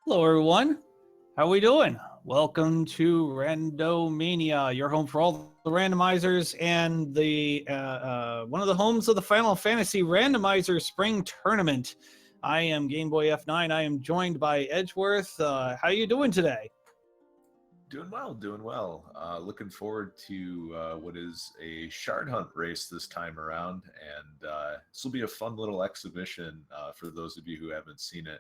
Hello, everyone. How we doing? Welcome to Randomania, your home for all the randomizers and the one of the homes of the Final Fantasy Randomizer Spring Tournament. I am Game Boy F9. I am joined by Edgeworth. How you doing today? Doing well, doing well. Looking forward to what is a shard hunt race this time around, and this will be a fun little exhibition for those of you who haven't seen it.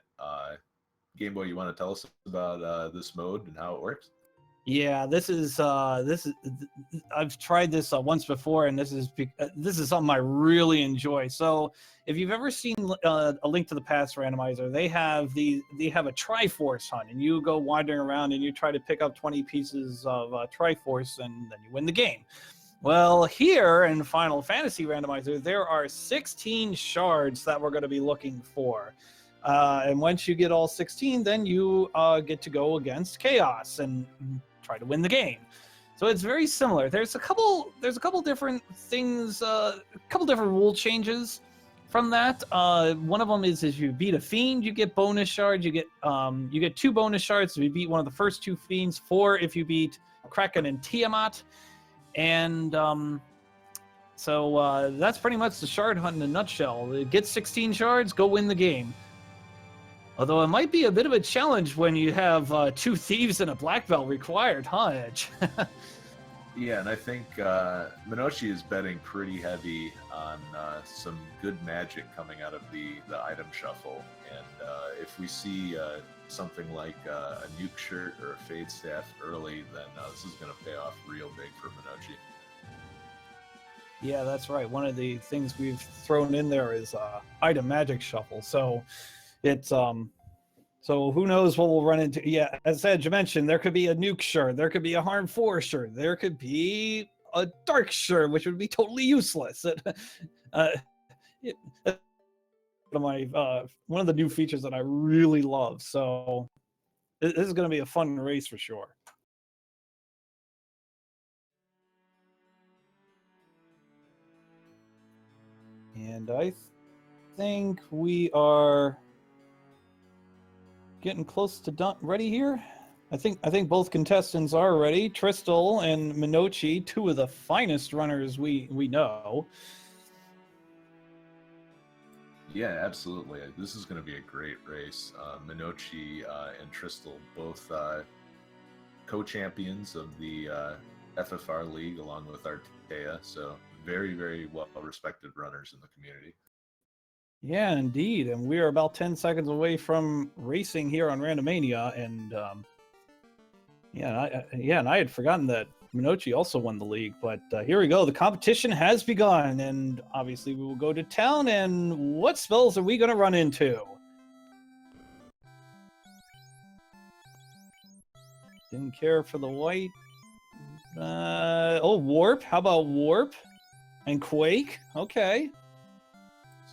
Game Boy, you want to tell us about this mode and how it works? Yeah, this is I've tried this once before, and this is something I really enjoy. So, if you've ever seen a Link to the Past randomizer, they have a Triforce hunt, and you go wandering around and you try to pick up 20 pieces of Triforce, and then you win the game. Well, here in Final Fantasy Randomizer, there are 16 shards that we're going to be looking for. And once you get all 16, then you get to go against Chaos and try to win the game. So it's very similar. There's a couple different things, a couple different rule changes from that. One of them is if you beat a fiend, you get bonus shards. You get 2 bonus shards if you beat one of the first 2 fiends. 4 if you beat Kraken and Tiamat. And so that's pretty much the shard hunt in a nutshell. Get 16 shards, go win the game. Although it might be a bit of a challenge when you have 2 thieves and a black belt required, huh, Edge? Yeah, and I think Minoshi is betting pretty heavy on some good magic coming out of the item shuffle. And if we see something like a nuke shirt or a fade staff early, then this is going to pay off real big for Minoshi. Yeah, that's right. One of the things we've thrown in there is item magic shuffle. So it's so who knows what we'll run into. Yeah, as Edge mentioned, there could be a nuke shirt, there could be a harm 4 shirt, there could be a dark shirt, which would be totally useless. One of the new features that I really love. So this is going to be a fun race for sure. And I think we are getting close to ready here. I think both contestants are ready. Tristal and Minochi, 2 of the finest runners we know. Yeah, absolutely. This is going to be a great race. Minochi and Tristal, both co-champions of the FFR League along with Artea, so very, very well-respected runners in the community. Yeah, indeed. And we are about 10 seconds away from racing here on Randomania. And and I had forgotten that Minochi also won the league. But here we go. The competition has begun. And obviously we will go to town. And what spells are we going to run into? Didn't care for the white. Warp. How about Warp? And Quake? Okay.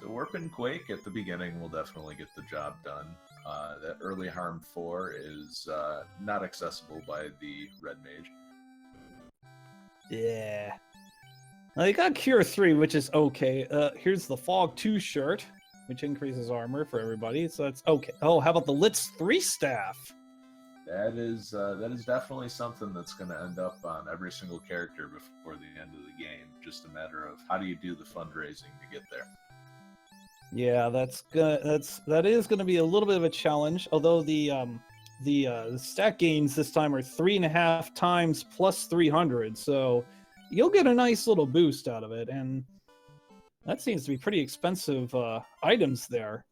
So Warp and Quake at the beginning will definitely get the job done. That early harm 4 is not accessible by the red mage. Yeah. Now they got Cure 3, which is okay. Here's the Fog 2 shirt, which increases armor for everybody, so that's okay. Oh, how about the Litz 3 staff? That is definitely something that's going to end up on every single character before the end of the game. Just a matter of how do you do the fundraising to get there. Yeah, that is gonna be a little bit of a challenge. Although the stat gains this time are 3.5 times plus 300, so you'll get a nice little boost out of it, and that seems to be pretty expensive items there.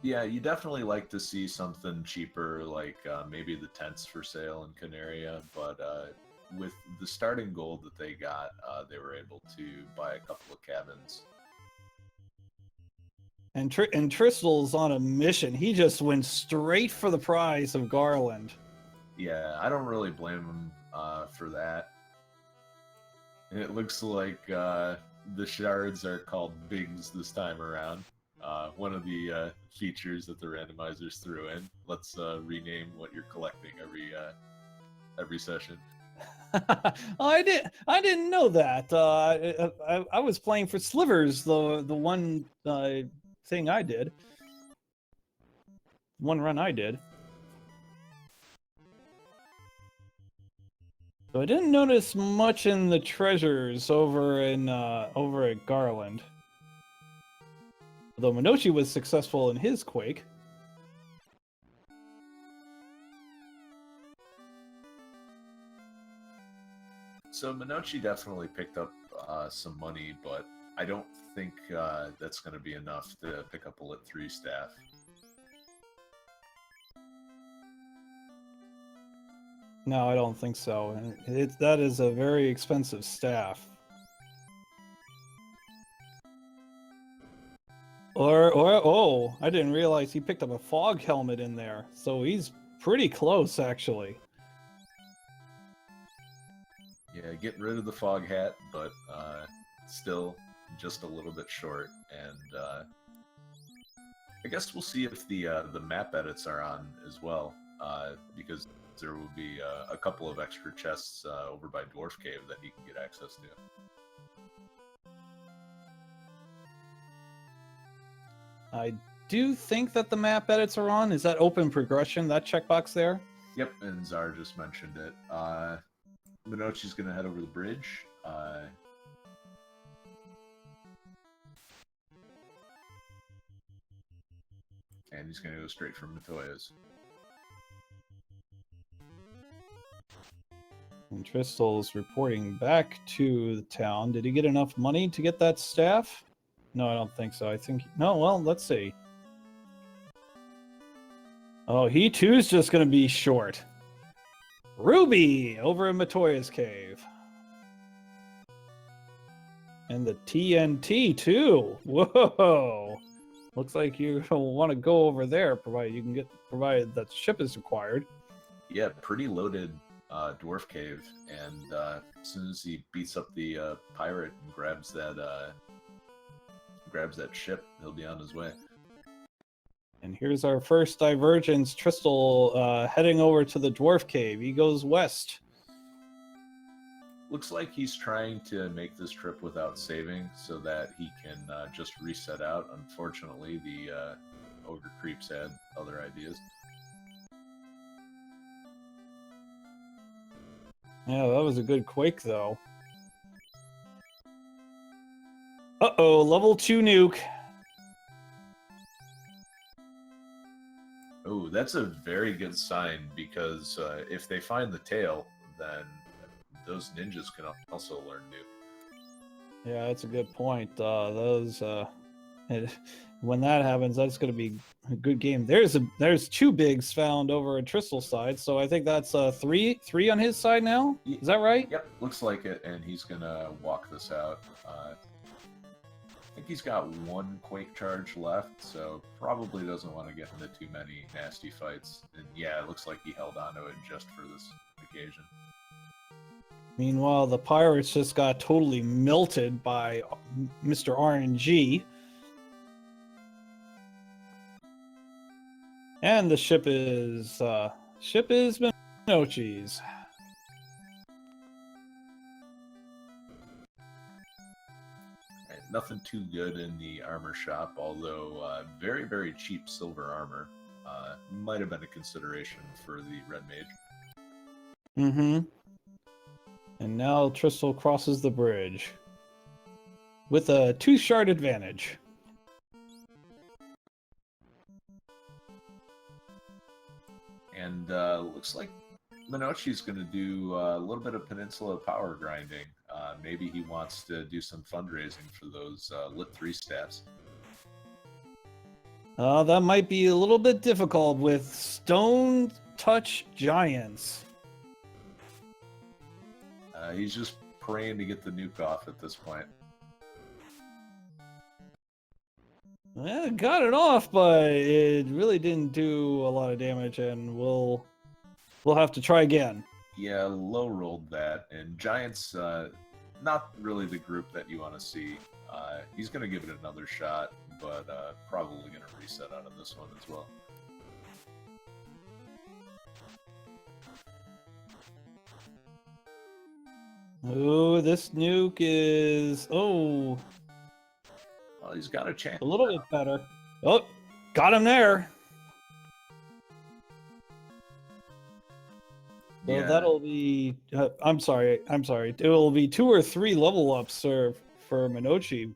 Yeah, you definitely like to see something cheaper, like maybe the tents for sale in Canaria, but with the starting gold that they got, they were able to buy a couple of cabins. And Tristal's on a mission. He just went straight for the prize of Garland. Yeah, I don't really blame him for that. And it looks like the shards are called bigs this time around. One of the features that the randomizers threw in. Let's rename what you're collecting every session. I didn't know that. I was playing for Slivers, the one thing I did. one run I did. So I didn't notice much in the treasures over at Garland. Although Minochi was successful in his Quake. So Minochi definitely picked up some money, but I don't think that's going to be enough to pick up a Lit 3 staff. No, I don't think so. That is a very expensive staff. Oh, I didn't realize he picked up a fog helmet in there. So he's pretty close, actually. Yeah, get rid of the fog hat, but still just a little bit short. And I guess we'll see if the map edits are on as well, because there will be a couple of extra chests over by Dwarf Cave that he can get access to. I do think that the map edits are on. Is that open progression, that checkbox there? Yep, and Czar just mentioned it. Minochi's going to head over the bridge. And he's going to go straight for Matoya's. And Tristel's reporting back to the town. Did he get enough money to get that staff? No, I don't think so. I think... No, well, let's see. Oh, he too is just going to be short. Ruby over in Matoya's cave. And the TNT too. Whoa. Looks like you want to go over there, provided that the ship is required. Yeah, pretty loaded Dwarf Cave, and as soon as he beats up the pirate and grabs that ship, he'll be on his way. And here's our first divergence. Tristel heading over to the Dwarf Cave. He goes west. Looks like he's trying to make this trip without saving so that he can just reset out. Unfortunately, the Ogre Creeps had other ideas. Yeah, that was a good Quake, though. Uh-oh, level 2 nuke. Oh, that's a very good sign, because if they find the tail, then those ninjas can also learn nuke. Yeah, that's a good point. When that happens, that's going to be a good game. There's 2 bigs found over at Tristel's side, so I think that's three on his side now. Is that right? Yep, looks like it, and he's gonna walk this out. I think he's got 1 Quake charge left, so probably doesn't want to get into too many nasty fights. And yeah, it looks like he held on to it just for this occasion. Meanwhile, the pirates just got totally melted by Mr. RNG. And the ship is Minochi's. Nothing too good in the armor shop, although very, very cheap silver armor might have been a consideration for the Red Mage. Mm-hmm. And now Tristel crosses the bridge with a 2-shard advantage. And looks like Minochi's going to do a little bit of Peninsula power grinding. Maybe he wants to do some fundraising for those Lit 3 staffs. That might be a little bit difficult with Stone Touch Giants. He's just praying to get the nuke off at this point. Well, got it off, but it really didn't do a lot of damage, and we'll have to try again. Yeah, low rolled that, and Giants, not really the group that you want to see. He's going to give it another shot, but probably going to reset out of this one as well. Oh, this nuke is... Oh, Well, he's got a chance. a little bit better. Oh, got him there. So Yeah, that'll be. I'm sorry. It will be 2 or 3 level ups for Minochi.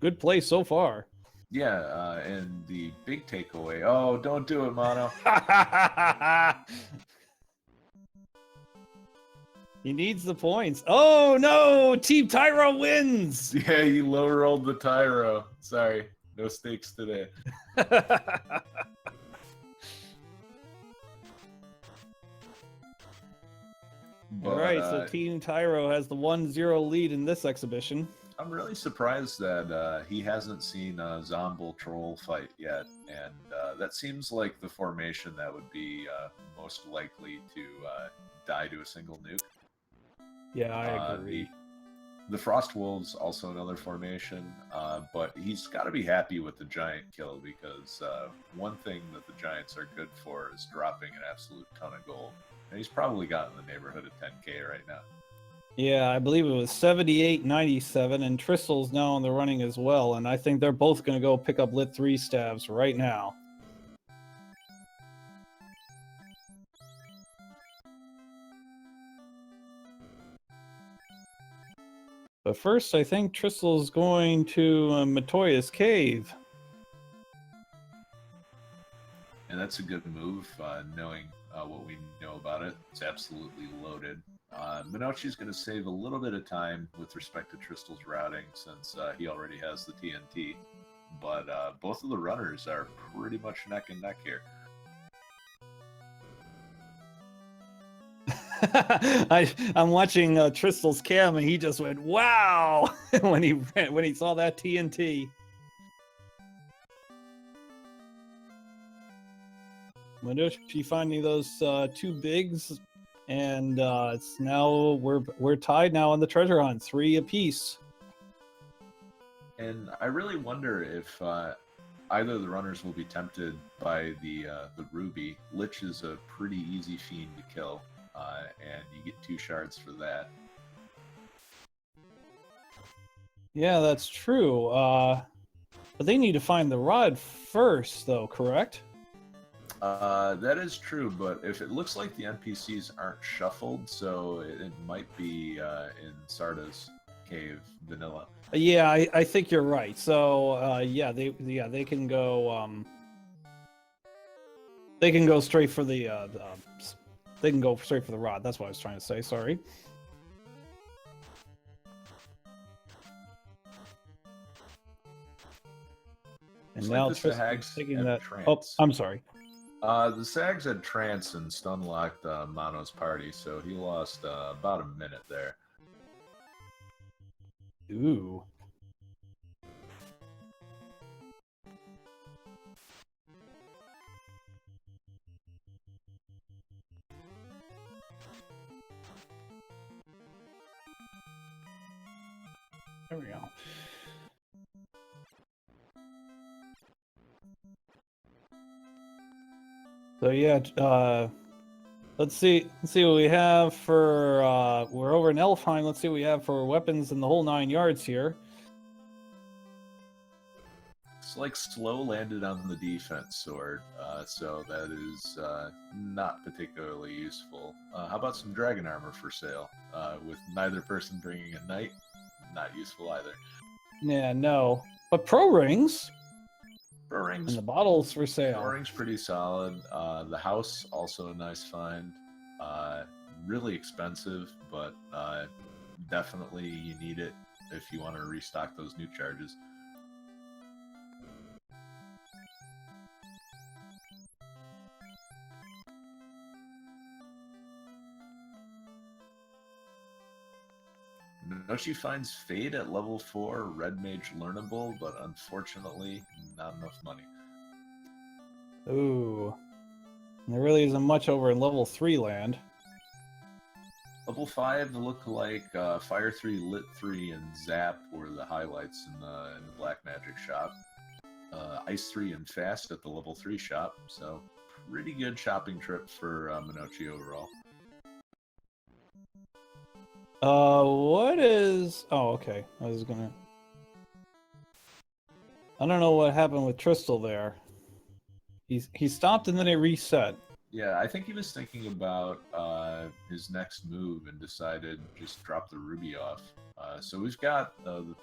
Good play so far. yeah, and the big takeaway. Oh, don't do it, Mono. He needs the points. Oh no! Team Tyro wins. Yeah, you low rolled the Tyro. Sorry, no stakes today. But, All right, so Team Tyro has the 1-0 lead in this exhibition. I'm really surprised that he hasn't seen a Zomble Troll fight yet, and that seems like the formation that would be most likely to die to a single nuke. Yeah, I agree. The Frost Wolves also another formation, but he's got to be happy with the giant kill because one thing that the Giants are good for is dropping an absolute ton of gold. And he's probably got in the neighborhood of 10k right now. Yeah, I believe it was 78-97, and Tristle's now in the running as well, and I think they're both going to go pick up Lit 3 stabs right now. But first, I think Tristle's going to Matoya's cave. And that's a good move, knowing what we know about it. It's absolutely loaded. Minochi's going to save a little bit of time with respect to Tristle's routing since he already has the TNT. But both of the runners are pretty much neck and neck here. I'm watching Tristle's cam, and he just went wow when he saw that TNT. Minochi finding those 2 bigs, and it's now we're tied now on the treasure hunt, 3 apiece. And I really wonder if either of the runners will be tempted by the ruby. Lich is a pretty easy fiend to kill, and you get 2 shards for that. Yeah, that's true. But they need to find the rod first, though, correct? That is true, but if it looks like the NPCs aren't shuffled, so it might be in Sarda's cave vanilla. Yeah, I think you're right. So they can go straight for the they can go straight for the rod. That's what I was trying to say. Sorry. And now Tristan's taking that. Oh, I'm sorry. The Sags had trance and stun locked Mono's party, so he lost about a minute there. Ooh. There we go. So yeah, let's see what we have for we're over in Elfheim. Let's see what we have for weapons in the whole 9 yards here. It's like slow landed on the defense sword, so that is not particularly useful. How about some dragon armor for sale? With neither person bringing a knight, not useful either. Yeah, no. But pro rings. Pro rings. And the bottles for sale. Pro rings pretty solid. The house also a nice find. Really expensive, but definitely you need it if you want to restock those nuke charges. Minochi finds Fade at level 4, Red Mage learnable, but unfortunately not enough money. Ooh. There really isn't much over in level 3 land. Level 5 look like Fire 3, Lit 3, and Zap were the highlights in the Black Magic shop. Ice 3 and Fast at the level 3 shop, so pretty good shopping trip for Minochi overall. What is... Oh, okay. I don't know what happened with Tristle there. He stopped and then it reset. Yeah, I think he was thinking about his next move and decided just drop the Ruby off. So we've got the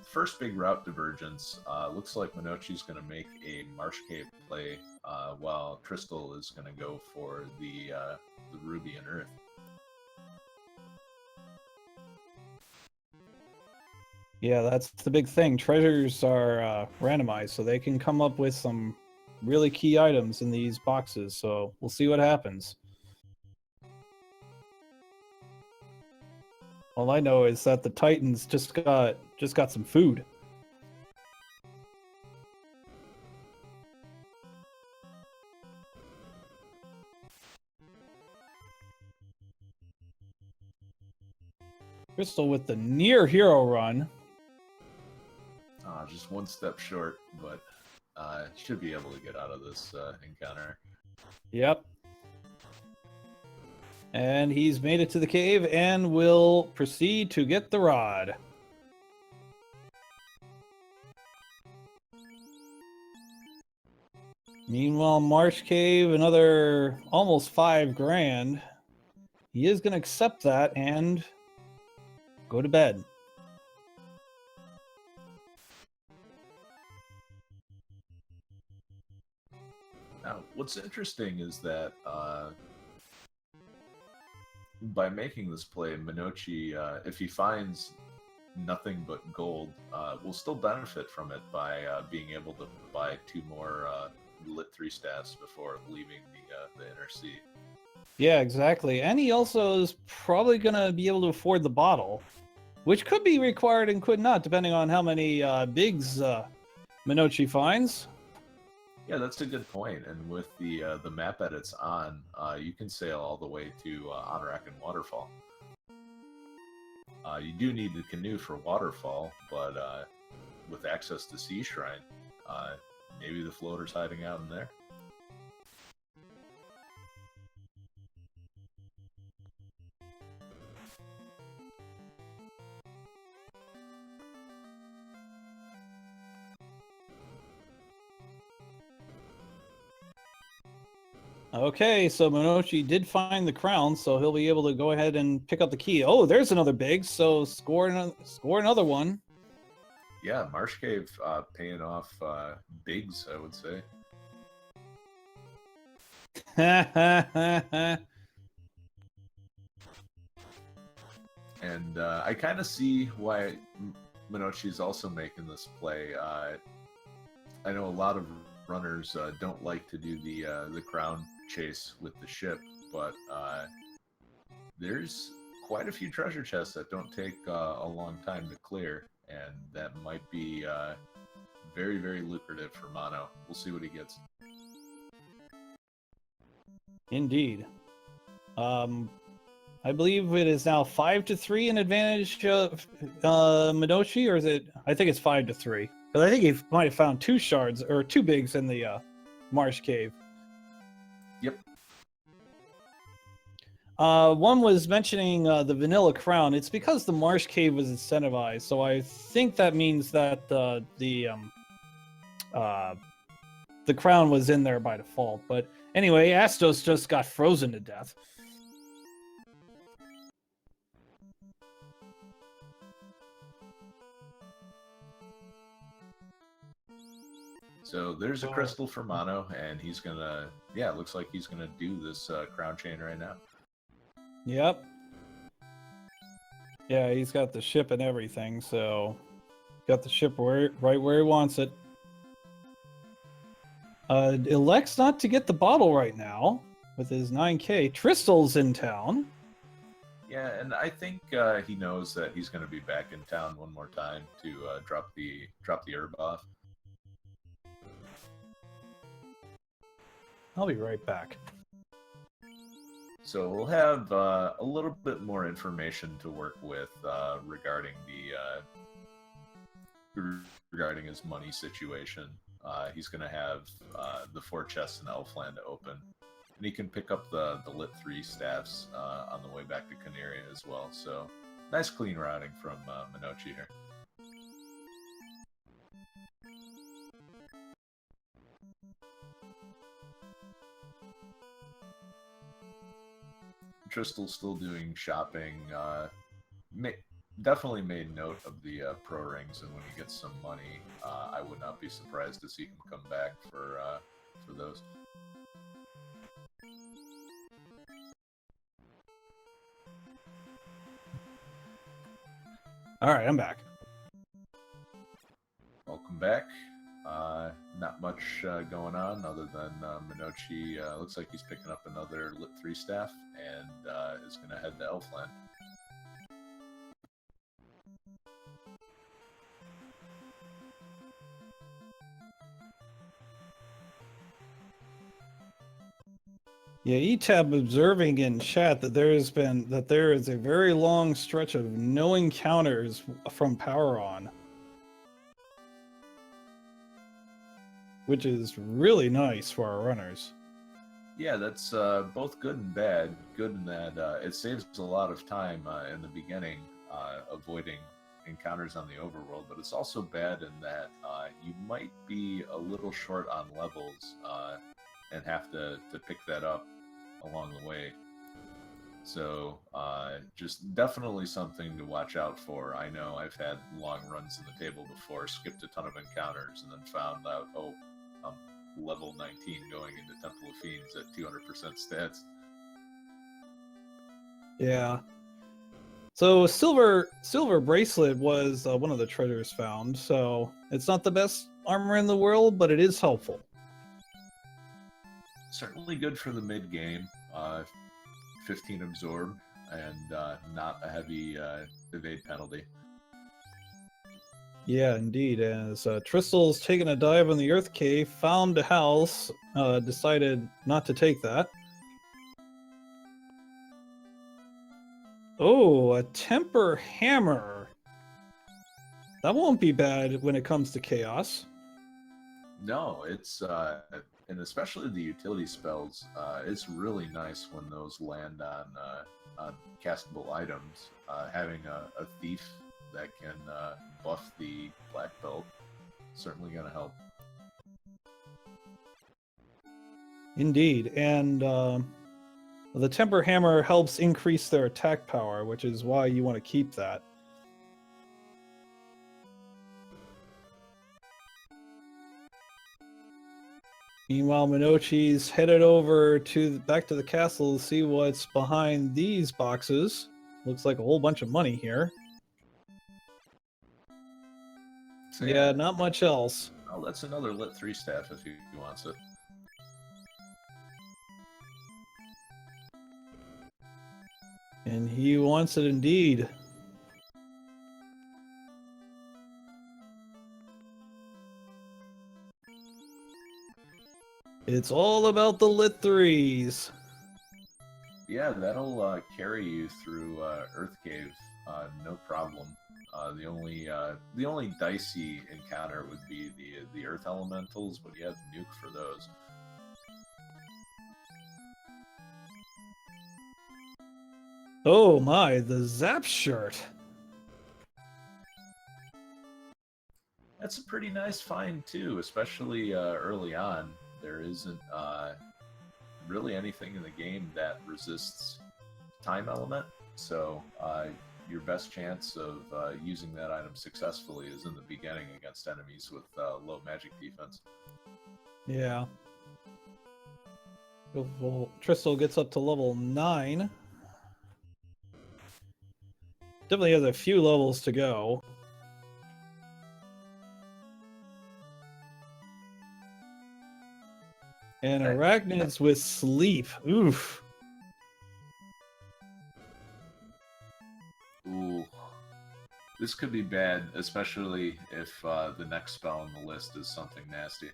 first big route divergence. Looks like Minochi's going to make a Marsh Cave play, while Crystal is going to go for the Ruby and Earth. Yeah, that's the big thing. Treasures are randomized, so they can come up with some really key items in these boxes. So we'll see what happens. All I know is that the Titans just got some food. Crystal with the near hero run. Just one step short, but should be able to get out of this encounter. Yep. And he's made it to the cave and will proceed to get the rod. Meanwhile, Marsh Cave, another almost $5,000. He is going to accept that and go to bed. Now, what's interesting is that by making this play, Minochi, if he finds nothing but gold, will still benefit from it by being able to buy 2 more Lit 3 staffs before leaving the Inner Sea. Yeah, exactly. And he also is probably going to be able to afford the bottle, which could be required and could not, depending on how many bigs Minochi finds. Yeah, that's a good point. And with the map edits on, you can sail all the way to Anorak and Waterfall. You do need the canoe for Waterfall, but with access to Sea Shrine, maybe the floater's hiding out in there. Okay, so Minochi did find the crown, so he'll be able to go ahead and pick up the key. Oh, there's another big, so score another one. Yeah, Marsh Cave paying off bigs, I would say. And I kind of see why Minochi is also making this play. I know a lot of runners don't like to do the crown chase with the ship, but there's quite a few treasure chests that don't take a long time to clear, and that might be very, very lucrative for Mono. We'll see what he gets. Indeed. I believe it is now 5-3 in advantage of Minochi, or is it? I think it's 5-3. Because I think he might have found 2 shards or 2 bigs in the Marsh Cave. Yep. One was mentioning the vanilla crown. It's because the Marsh Cave was incentivized, so I think that means that the crown was in there by default. But anyway, Astos just got frozen to death. So there's a crystal for Mono, and he's gonna, yeah, it looks like he's gonna do this crown chain right now. Yep. Yeah, he's got the ship and everything, so got the ship right where he wants it. Elects not to get the bottle right now with his 9K. Tristal's in town. Yeah, and I think he knows that he's going to be back in town one more time to drop the herb off. I'll be right back. So we'll have a little bit more information to work with regarding regarding his money situation. He's going to have the 4 chests in Elfland open, and he can pick up the Lit 3 staffs on the way back to Canaria as well. So nice clean routing from Minochi here. Tristle's still doing shopping. Ma- Definitely made note of the pro rings, and when he gets some money, I would not be surprised to see him come back for those. All right, I'm back. Welcome back. Not much going on other than Minochi looks like he's picking up another Lit 3 staff and is going to head to Elfland. Yeah, ETAB observing in chat that there is a very long stretch of no encounters from Power On, which is really nice for our runners. Yeah, that's both good and bad. Good in that it saves a lot of time in the beginning, avoiding encounters on the overworld, but it's also bad in that you might be a little short on levels and have to pick that up along the way. So just definitely something to watch out for. I know I've had long runs in the table before, skipped a ton of encounters, and then found out, oh, I'm level 19 going into Temple of Fiends at 200% stats. Yeah. So silver bracelet was one of the treasures found. So it's not the best armor in the world, but it is helpful. Certainly good for the mid game. 15 absorb and not a heavy evade penalty. Yeah, indeed. As Tristle's taken a dive in the Earth Cave, found a house, decided not to take that. Oh, a temper hammer. That won't be bad when it comes to chaos. No, it's and especially the utility spells. It's really nice when those land on castable items. Having a thief that can buff the black belt certainly going to help. Indeed, and the temper hammer helps increase their attack power, which is why you want to keep that. Meanwhile, Minochi's headed over back to the castle to see what's behind these boxes. Looks like a whole bunch of money here. So, yeah, not much else. Oh, that's another Lit 3 staff if he wants it. And he wants it indeed. It's all about the Lit 3s. Yeah, that'll carry you through Earth Cave, no problem. The only dicey encounter would be the Earth Elementals, but you have Nuke for those. Oh my, the Zap shirt. That's a pretty nice find too, especially early on. There isn't really anything in the game that resists time element, so your best chance of using that item successfully is in the beginning against enemies with low magic defense. Yeah. Well, Tristle gets up to level 9. Definitely has a few levels to go. And Arachnids with sleep. Oof. Ooh. This could be bad, especially if the next spell on the list is something nasty.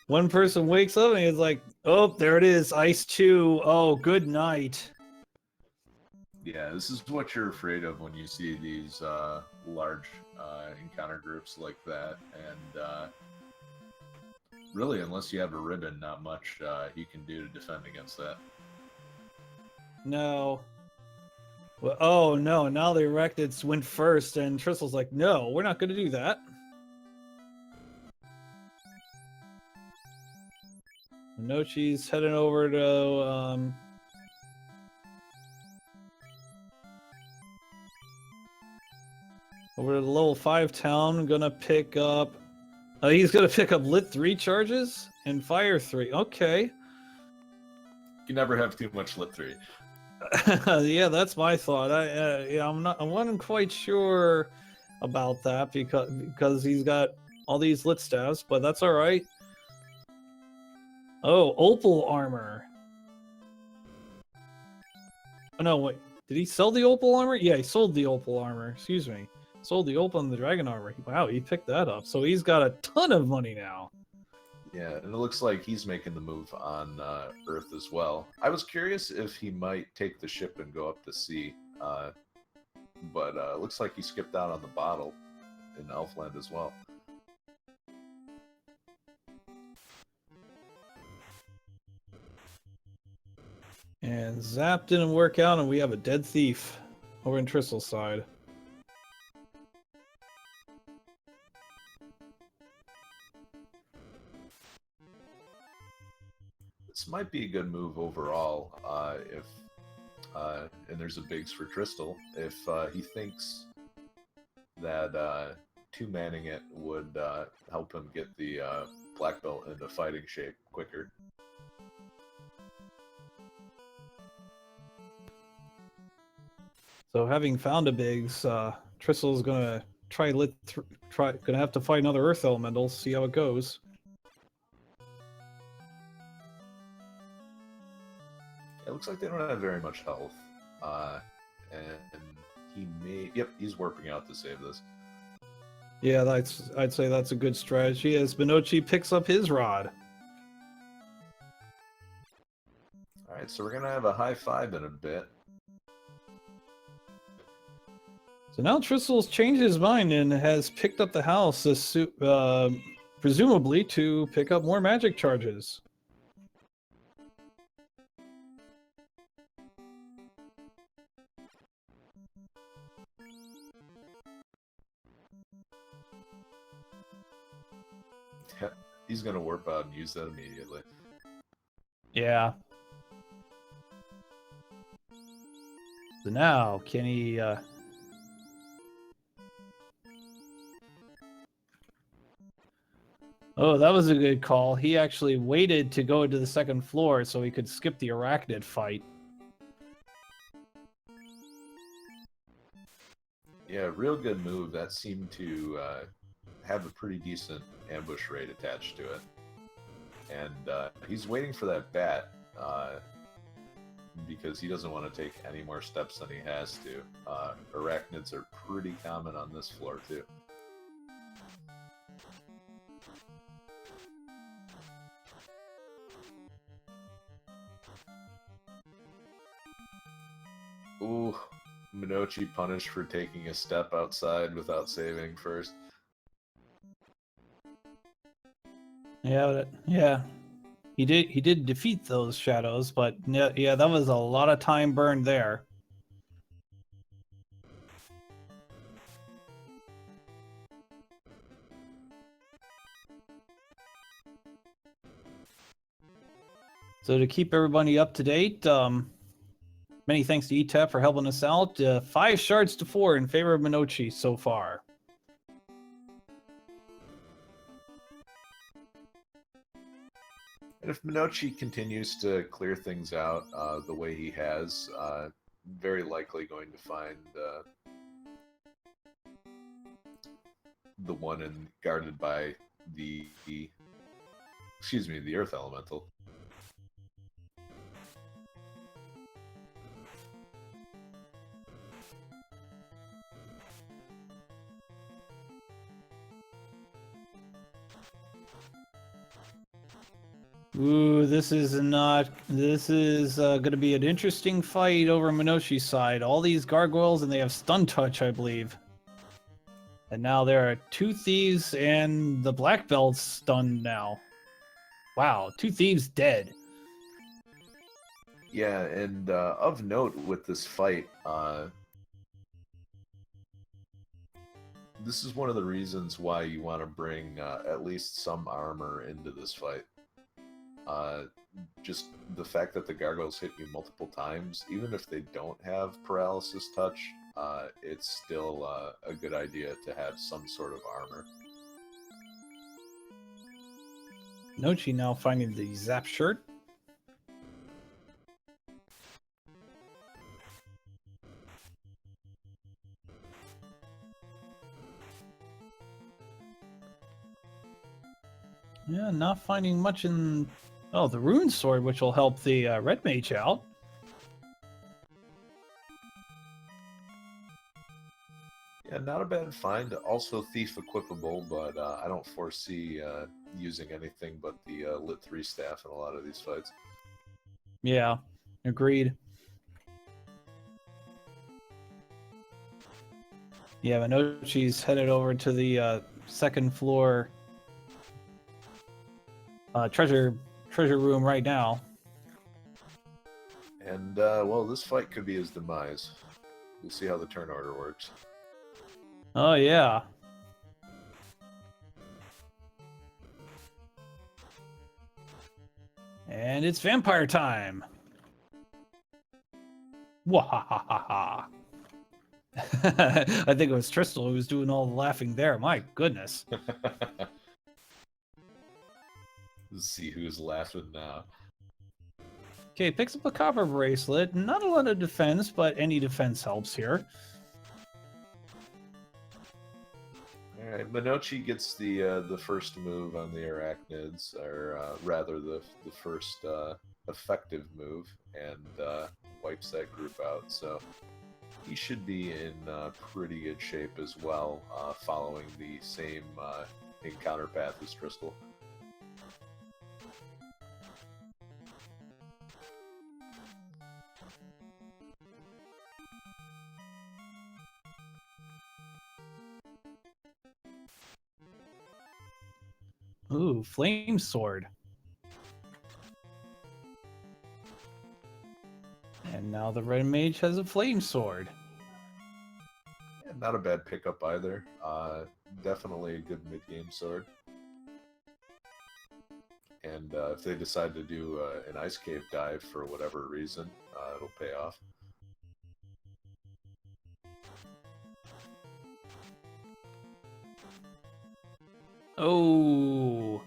One person wakes up and he's like, oh, there it is, Ice 2. Oh, good night. Yeah, this is what you're afraid of when you see these large encounter groups like that. And really, unless you have a ribbon, not much you can do to defend against that. No. Well, oh, no, now the Arachnids went first, and Tristle's like, no, we're not going to do that. Minochi's heading over to over to the level 5 town. Gonna pick up. He's gonna pick up Lit 3 charges and Fire 3. Okay. You never have too much Lit 3. Yeah, that's my thought. Yeah, I wasn't quite sure about that because he's got all these lit staffs, but that's all right. Oh, opal armor. Oh no, wait. Did he sell the opal armor? Yeah, he sold the opal armor. Excuse me. Sold the opal and the dragon armor. Wow, he picked that up. So he's got a ton of money now. Yeah, and it looks like he's making the move on Earth as well. I was curious if he might take the ship and go up to sea, but it looks like he skipped out on the bottle in Elfland as well. And Zap didn't work out, and we have a dead thief over in Tristle's side. This might be a good move overall, if and there's a bigs for Tristle, if he thinks that two-manning it would help him get the black belt into fighting shape quicker. So having found a bigs, Tristle's gonna gonna have to fight another Earth Elemental, see how it goes. It looks like they don't have very much health, and he may. Yep, he's warping out to save this. Yeah, I'd say that's a good strategy as Minochi picks up his rod. All right, so we're gonna have a high five in a bit. So now Tristle's changed his mind and has picked up the house, presumably to pick up more magic charges. He's gonna warp out and use that immediately. Yeah. So now, can he... Oh, that was a good call. He actually waited to go to the second floor so he could skip the arachnid fight. Yeah, real good move. That seemed to have a pretty decent ambush rate attached to it. And he's waiting for that bat because he doesn't want to take any more steps than he has to. Arachnids are pretty common on this floor, too. Ooh, Minochi punished for taking a step outside without saving first. Yeah. He did defeat those shadows, but yeah, that was a lot of time burned there. So to keep everybody up to date, many thanks to ETAP for helping us out. 5 shards to 4 in favor of Minochi so far. And if Minochi continues to clear things out the way he has, very likely going to find the one guarded by the Earth Elemental. Ooh, this is going to be an interesting fight over Minoshi's side. All these gargoyles, and they have stun touch, I believe. And now there are 2 thieves and the black belt's stunned now. Wow, 2 thieves dead. Yeah, and of note with this fight, this is one of the reasons why you want to bring at least some armor into this fight. Just the fact that the gargoyles hit you multiple times, even if they don't have paralysis touch, it's still a good idea to have some sort of armor. Nochi now finding the Zap shirt. Yeah, not finding much in... Oh, the rune sword, which will help the red mage out. Yeah, not a bad find. Also thief equipable, but I don't foresee using anything but the Lit 3 staff in a lot of these fights. Yeah, agreed. Yeah, Minochi's headed over to the second floor treasure room right now. And, well, this fight could be his demise. We'll see how the turn order works. Oh, yeah. And it's vampire time. Wahahaha. I think it was Tristal who was doing all the laughing there. My goodness. Let's see who's laughing now. Okay, picks up a copper bracelet. Not a lot of defense, but any defense helps here. Alright, Minochi gets the first move on the arachnids, or rather the first effective move, and wipes that group out. So he should be in pretty good shape as well, following the same encounter path as Crystal. Ooh, flame sword. And now the red mage has a flame sword. Yeah, not a bad pickup either. Definitely a good mid-game sword. And if they decide to do an ice cave dive for whatever reason, it'll pay off. Oh.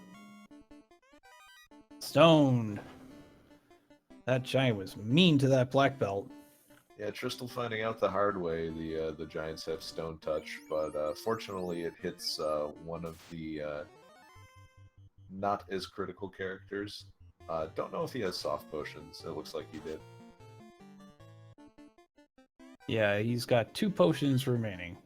Stoned. That giant was mean to that black belt. Yeah, Tristal finding out the hard way the Giants have Stone Touch, but fortunately it hits one of the not as critical characters. Don't know if he has soft potions. It looks like he did. Yeah, he's got 2 potions remaining.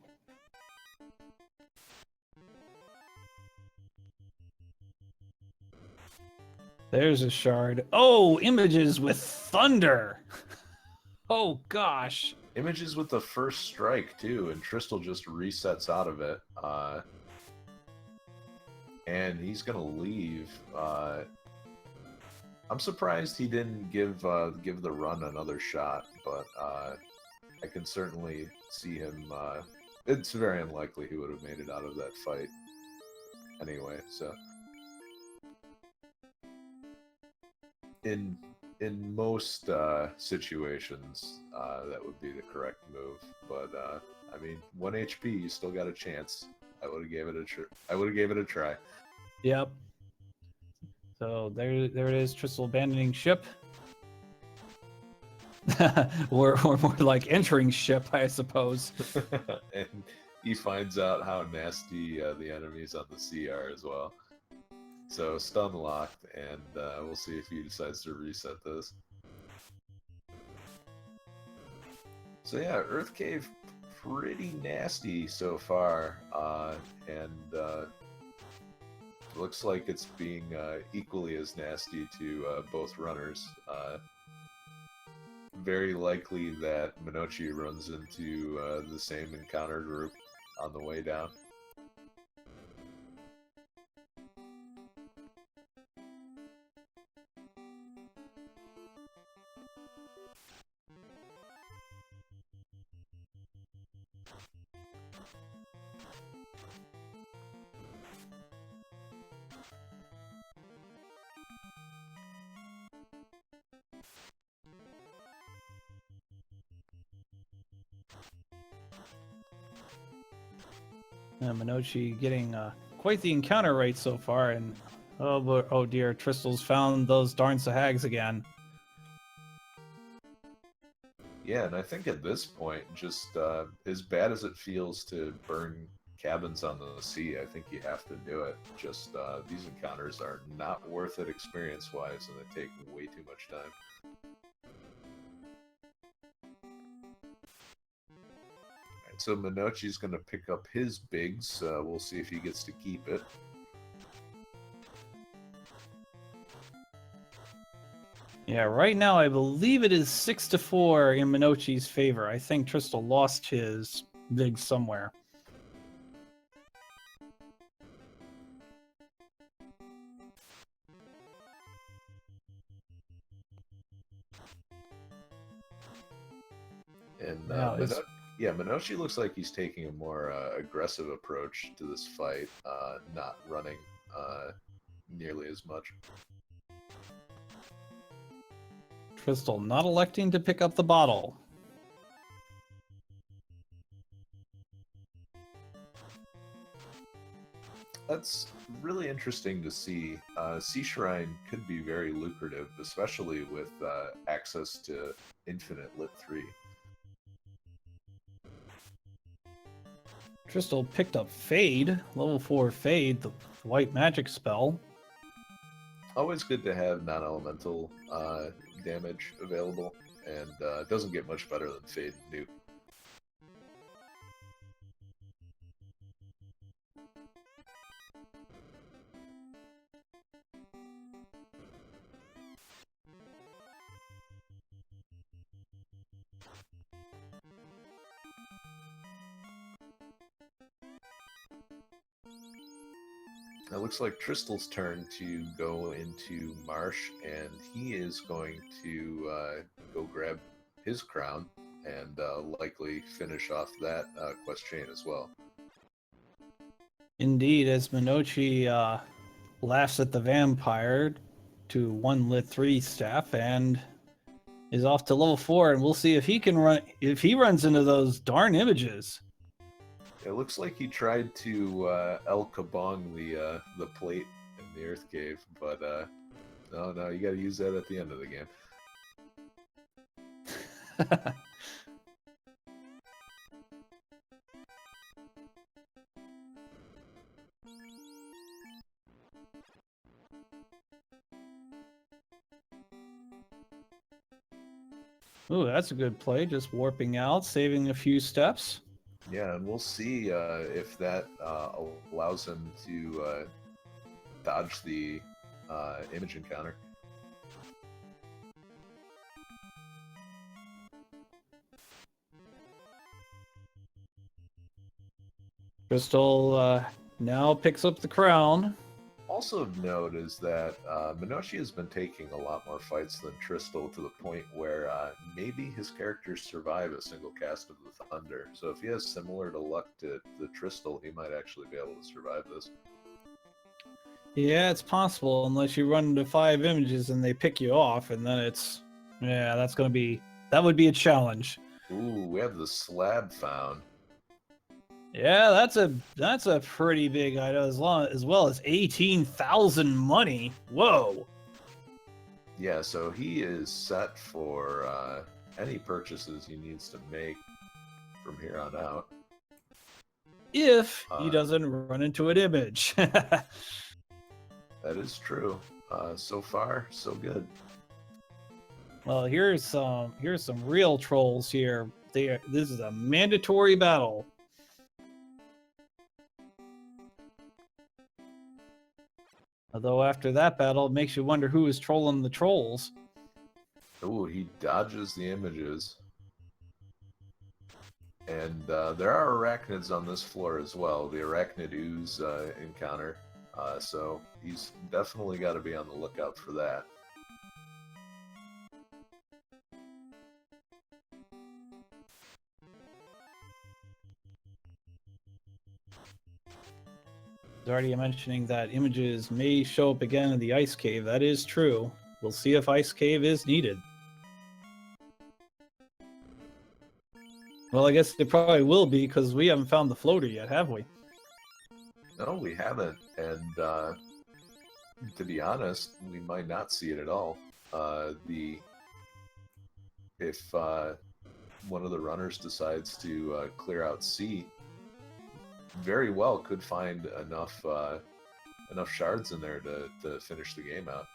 There's a shard. Oh, images with thunder. Oh, gosh. Images with the first strike, too, and Tristal just resets out of it. And he's going to leave. I'm surprised he didn't give the run another shot, but I can certainly see him... it's very unlikely he would have made it out of that fight anyway, so... In most situations, that would be the correct move. But I mean, 1 HP, you still got a chance. I would have gave it a try. Yep. So there it is. Tristal abandoning ship. or more like entering ship, I suppose. And he finds out how nasty the enemies on the sea are as well. So stun locked, and we'll see if he decides to reset this. So yeah, Earth Cave, pretty nasty so far, and looks like it's being equally as nasty to both runners. Very likely that Minochi runs into the same encounter group on the way down. Minochi getting quite the encounter right so far, and oh dear, Tristle's found those darn Sahags again. Yeah, and I think at this point, just as bad as it feels to burn cabins on the sea, I think you have to do it. Just these encounters are not worth it experience-wise, and they take way too much time. Alright, so Minochi's going to pick up his bigs. We'll see if he gets to keep it. Yeah, right now I believe it is 6-4 in Minochi's favor. I think Tristle lost his big somewhere. And Now, Minochi looks like he's taking a more aggressive approach to this fight, not running nearly as much. Tristle not electing to pick up the bottle. That's really interesting to see. Sea Shrine could be very lucrative, especially with access to infinite Lit 3. Tristle picked up Fade, level 4 Fade, the white magic spell. Always good to have non-elemental damage available, and it doesn't get much better than Fade and Nuke. It looks like Tristle's turn to go into Marsh, and he is going to go grab his crown and likely finish off that quest chain as well. Indeed, as Minochi laughs at the vampire to 1 Lit 3 staff and is off to level 4, and we'll see if he can run if he runs into those darn images. It looks like he tried to El Kabong the plate in the Earth Cave, but no, you got to use that at the end of the game. Ooh, that's a good play. Just warping out, saving a few steps. Yeah, and we'll see if that allows him to dodge the image encounter. Crystal now picks up the crown. Also of note is that Minochi has been taking a lot more fights than Tristle, to the point where maybe his characters survive a single cast of the Thunder. So if he has similar to luck to the Tristle, he might actually be able to survive this. Yeah, it's possible, unless you run into 5 images and they pick you off, and then it's that would be a challenge. Ooh, we have the slab found. Yeah, that's a pretty big item, as well as 18,000 money. Whoa. Yeah, so he is set for any purchases he needs to make from here on out. If he doesn't run into an image. That is true. So far, so good. Well, here's some real trolls here. This is a mandatory battle. Although after that battle, it makes you wonder who is trolling the trolls. Ooh, he dodges the images. And there are arachnids on this floor as well. The arachnid ooze encounter. So he's definitely got to be on the lookout for that. Already mentioning that images may show up again in the ice cave. That is true. We'll see if ice cave is needed. Well, I guess it probably will be, because we haven't found the floater yet, have we? No, we haven't, and to be honest, we might not see it at all. If one of the runners decides to clear out C, very well could find enough shards in there to finish the game out.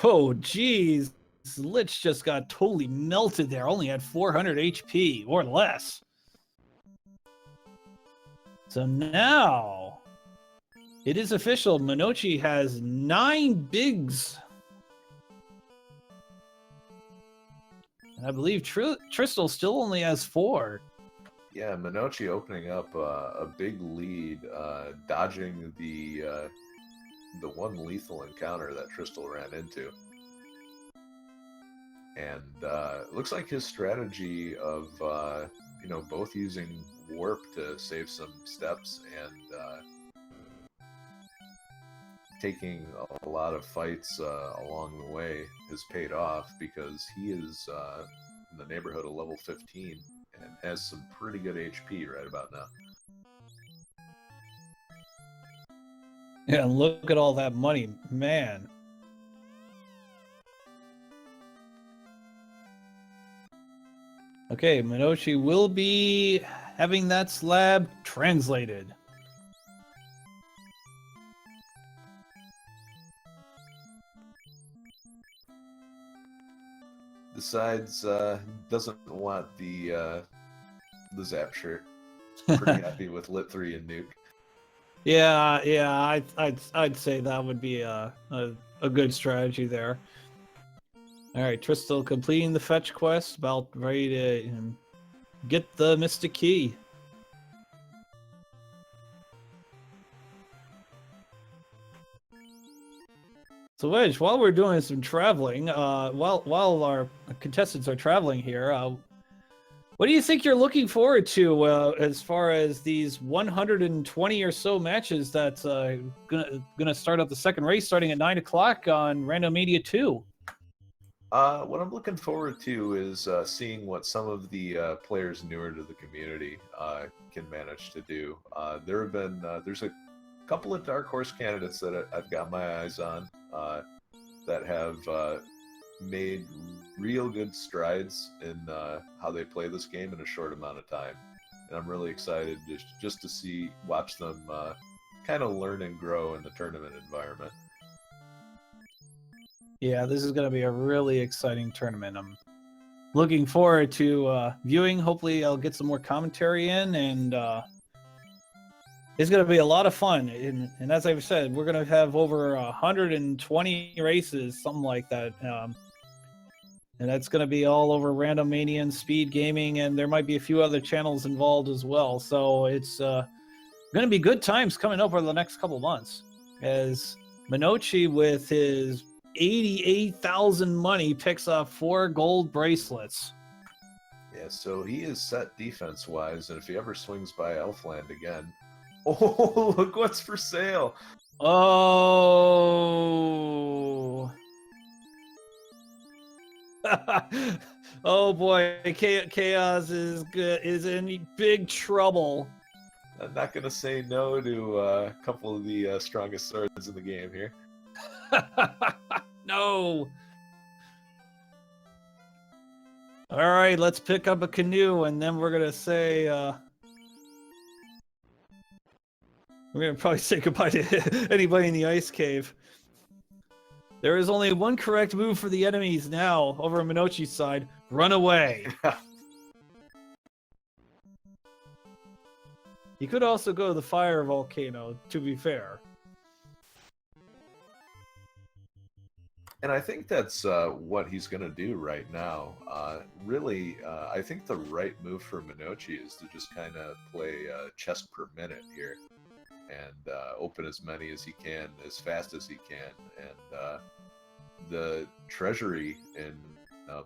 Oh, geez. Lich just got totally melted there. Only had 400 HP or less. So now it is official. Minochi has 9 bigs. And I believe Tristal still only has 4. Yeah, Minochi opening up a big lead, dodging the one lethal encounter that Tristal ran into. And it looks like his strategy of both using warp to save some steps and taking a lot of fights along the way has paid off, because he is in the neighborhood of level 15 and has some pretty good HP right about now. Yeah, look at all that money, man. Okay, Minochi will be having that slab translated. Besides, doesn't want the Zap shirt. Pretty happy with Lit 3 and Nuke. Yeah, I'd say that would be a good strategy there. All right, Tristal completing the fetch quest, about ready to get the Mystic Key. So Wedge, while we're doing some traveling, while our contestants are traveling here, what do you think you're looking forward to as far as these 120 or so matches that's gonna start up the second race starting at 9 o'clock on Random Media 2? What I'm looking forward to is seeing what some of the players newer to the community can manage to do. There's a couple of dark horse candidates that I've got my eyes on that have made real good strides in how they play this game in a short amount of time, and I'm really excited just to watch them kind of learn and grow in the tournament environment. Yeah, this is going to be a really exciting tournament. I'm looking forward to viewing. Hopefully I'll get some more commentary in, and it's going to be a lot of fun. And as I've said, we're going to have over 120 races, something like that. And that's going to be all over Random Mania and Speed Gaming, and there might be a few other channels involved as well. So it's going to be good times coming up over the next couple months, as Minochi with his 88,000 money picks up 4 gold bracelets. Yeah, so he is set defense-wise, and if he ever swings by Elfland again... Oh, look what's for sale! Oh... Oh boy, Chaos is in big trouble. I'm not going to say no to a couple of the strongest swords in the game here. No. All right, let's pick up a canoe, and then we're gonna say we're gonna probably say goodbye to anybody in the ice cave. There is only one correct move for the enemies now over on Minochi's side. Run away. You could also go to the fire volcano, to be fair. And I think that's what he's going to do right now. Really, I think the right move for Minochi is to just kind of play chess per minute here and open as many as he can, as fast as he can. And the treasury in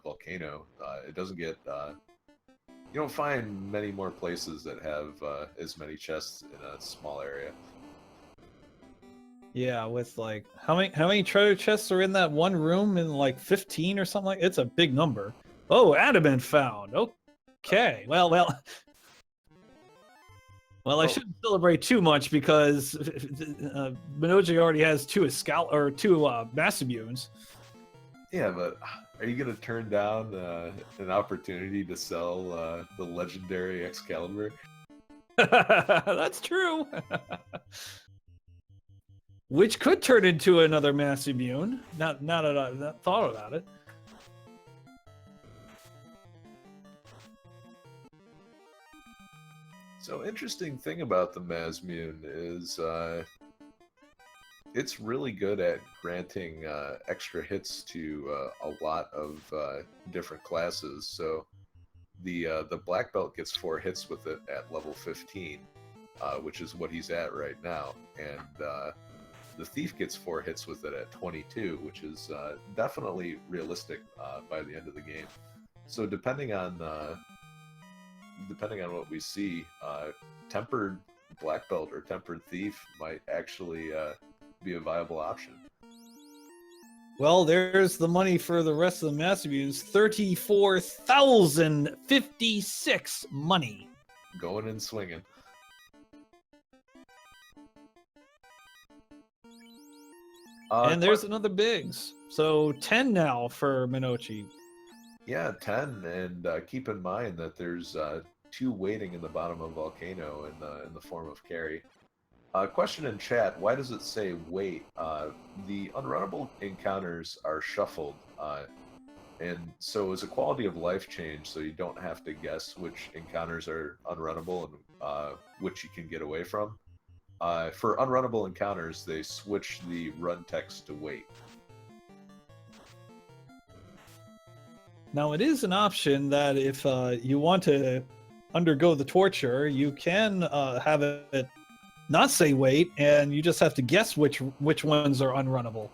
Volcano, it doesn't get... you don't find many more places that have as many chests in a small area. Yeah, with like how many treasure chests are in that one room? In like 15 or something like. It's a big number. Oh, adamant found. Okay. Well, Well, I shouldn't celebrate too much because Minoji already has two Massimunes. Yeah, but are you gonna turn down an opportunity to sell the legendary Excalibur? That's true. Which could turn into another Massimune. Not that I've thought about it. So interesting thing about the Masmune is it's really good at granting extra hits to a lot of different classes. So the black belt gets 4 hits with it at level 15, which is what he's at right now, and the thief gets 4 hits with it at 22, which is definitely realistic by the end of the game. So depending on what we see, tempered black belt or tempered thief might actually be a viable option. Well, there's the money for the rest of the Massimunes. 34,056 money. Going and swinging. And there's another Biggs. So 10 now for Minochi. Yeah, 10, and keep in mind that there's 2 waiting in the bottom of Volcano in the form of carry. Question in chat, why does it say wait? The unrunnable encounters are shuffled, and so as a quality of life change, so you don't have to guess which encounters are unrunnable and which you can get away from. For unrunnable encounters, they switch the run text to wait. Now, it is an option that if you want to undergo the torture, you can have it not say wait, and you just have to guess which ones are unrunnable.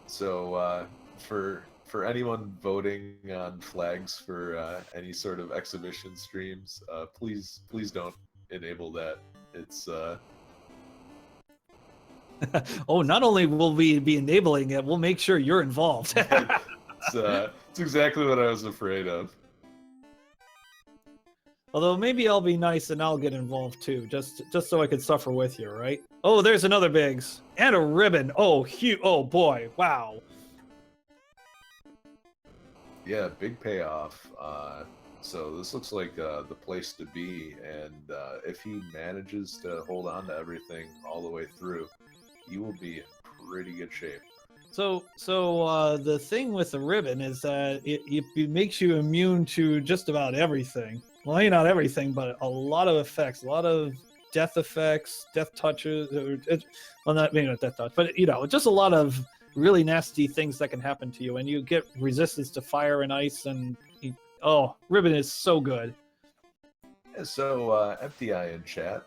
So for anyone voting on flags for any sort of exhibition streams, please don't enable that. It's oh, not only will we be enabling it, we'll make sure you're involved. it's exactly what I was afraid of. Although maybe I'll be nice and I'll get involved too, just so I could suffer with you, right? Oh, there's another Biggs and a ribbon. Oh, huge! Oh boy! Wow. Yeah, big payoff. So this looks like the place to be, and if he manages to hold on to everything all the way through, he will be in pretty good shape. So the thing with the ribbon is that it makes you immune to just about everything. Well, maybe not everything, but a lot of effects, a lot of death effects, death touches. Well, maybe not death touch, but just a lot of really nasty things that can happen to you, and you get resistance to fire and ice. And ribbon is so good. Yeah, so FDI in chat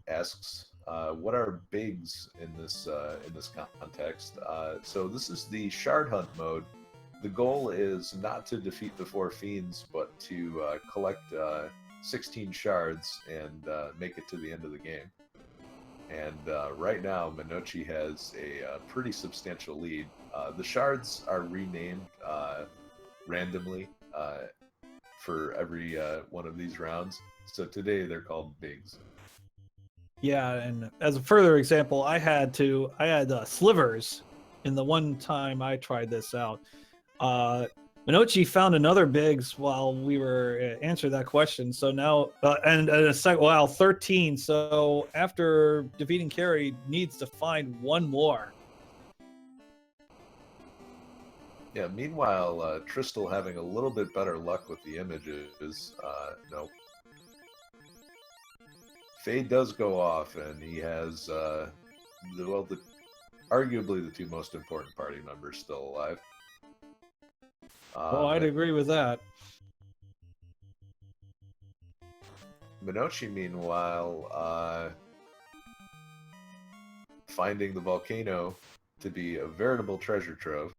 asks, what are bigs in this context? So this is the shard hunt mode. The goal is not to defeat the 4 fiends, but to collect 16 shards and make it to the end of the game. And right now, Minochi has a pretty substantial lead. The shards are renamed randomly for every one of these rounds. So today they're called bigs. Yeah, and as a further example, I had slivers in the one time I tried this out. Minochi found another Biggs while we were answering that question. So now, and a second, 13. So after defeating Carrie, needs to find one more. Yeah, meanwhile, Tristal having a little bit better luck with the images. Nope. Fade does go off, and he has, arguably the 2 most important party members still alive. I'd agree with that. Minochi, meanwhile, finding the volcano to be a veritable treasure trove.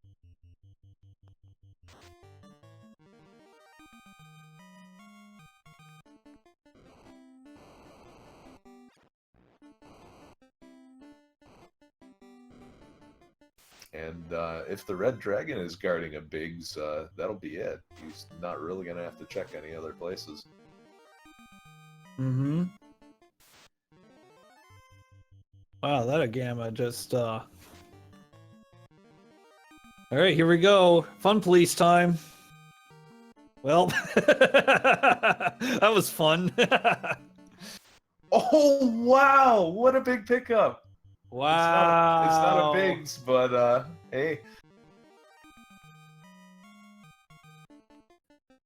And if the red dragon is guarding a Biggs, that'll be it. He's not really going to have to check any other places. Mm-hmm. Wow, that gamma just All right, here we go. Fun police time. Well, that was fun. Oh wow! What a big pickup! Wow. It's not a Biggs, but hey.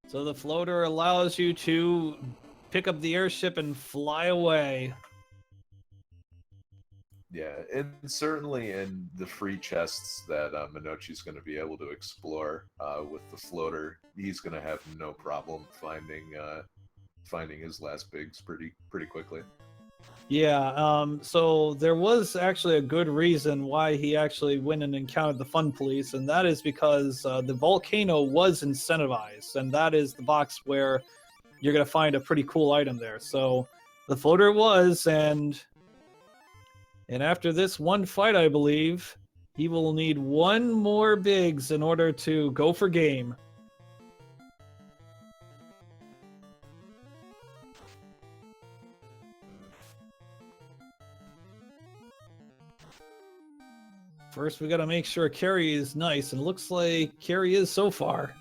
So the floater allows you to pick up the airship and fly away. Yeah, and certainly in the free chests that Minochi's going to be able to explore with the floater, he's going to have no problem finding his last Biggs pretty quickly. Yeah, so there was actually a good reason why he actually went and encountered the Fun Police, and that is because the volcano was incentivized, and that is the box where you're going to find a pretty cool item there. So the floater was, and after this one fight, I believe, he will need one more Biggs in order to go for game. First, we got to make sure Carrie is nice, and it looks like Carrie is so far.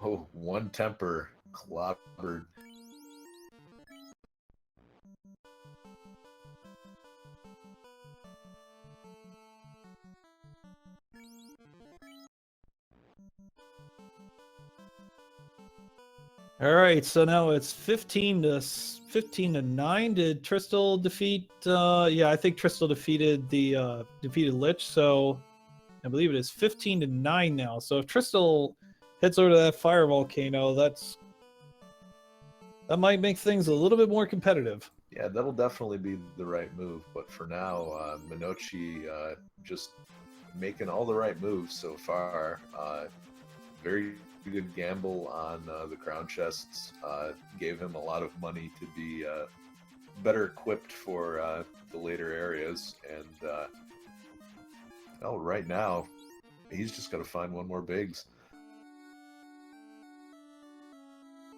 Oh, one temper clobbered. All right, so now it's 15 to 9. Did Tristal defeat? Yeah, I think Tristal defeated the defeated Lich. So I believe it is 15 to 9 now. So if Tristal heads over to that fire volcano, that might make things a little bit more competitive. Yeah, that'll definitely be the right move. But for now, Minochi just making all the right moves so far. Very good gamble on the crown chests. Gave him a lot of money to be better equipped for the later areas. And well, right now, he's just got to find one more Biggs.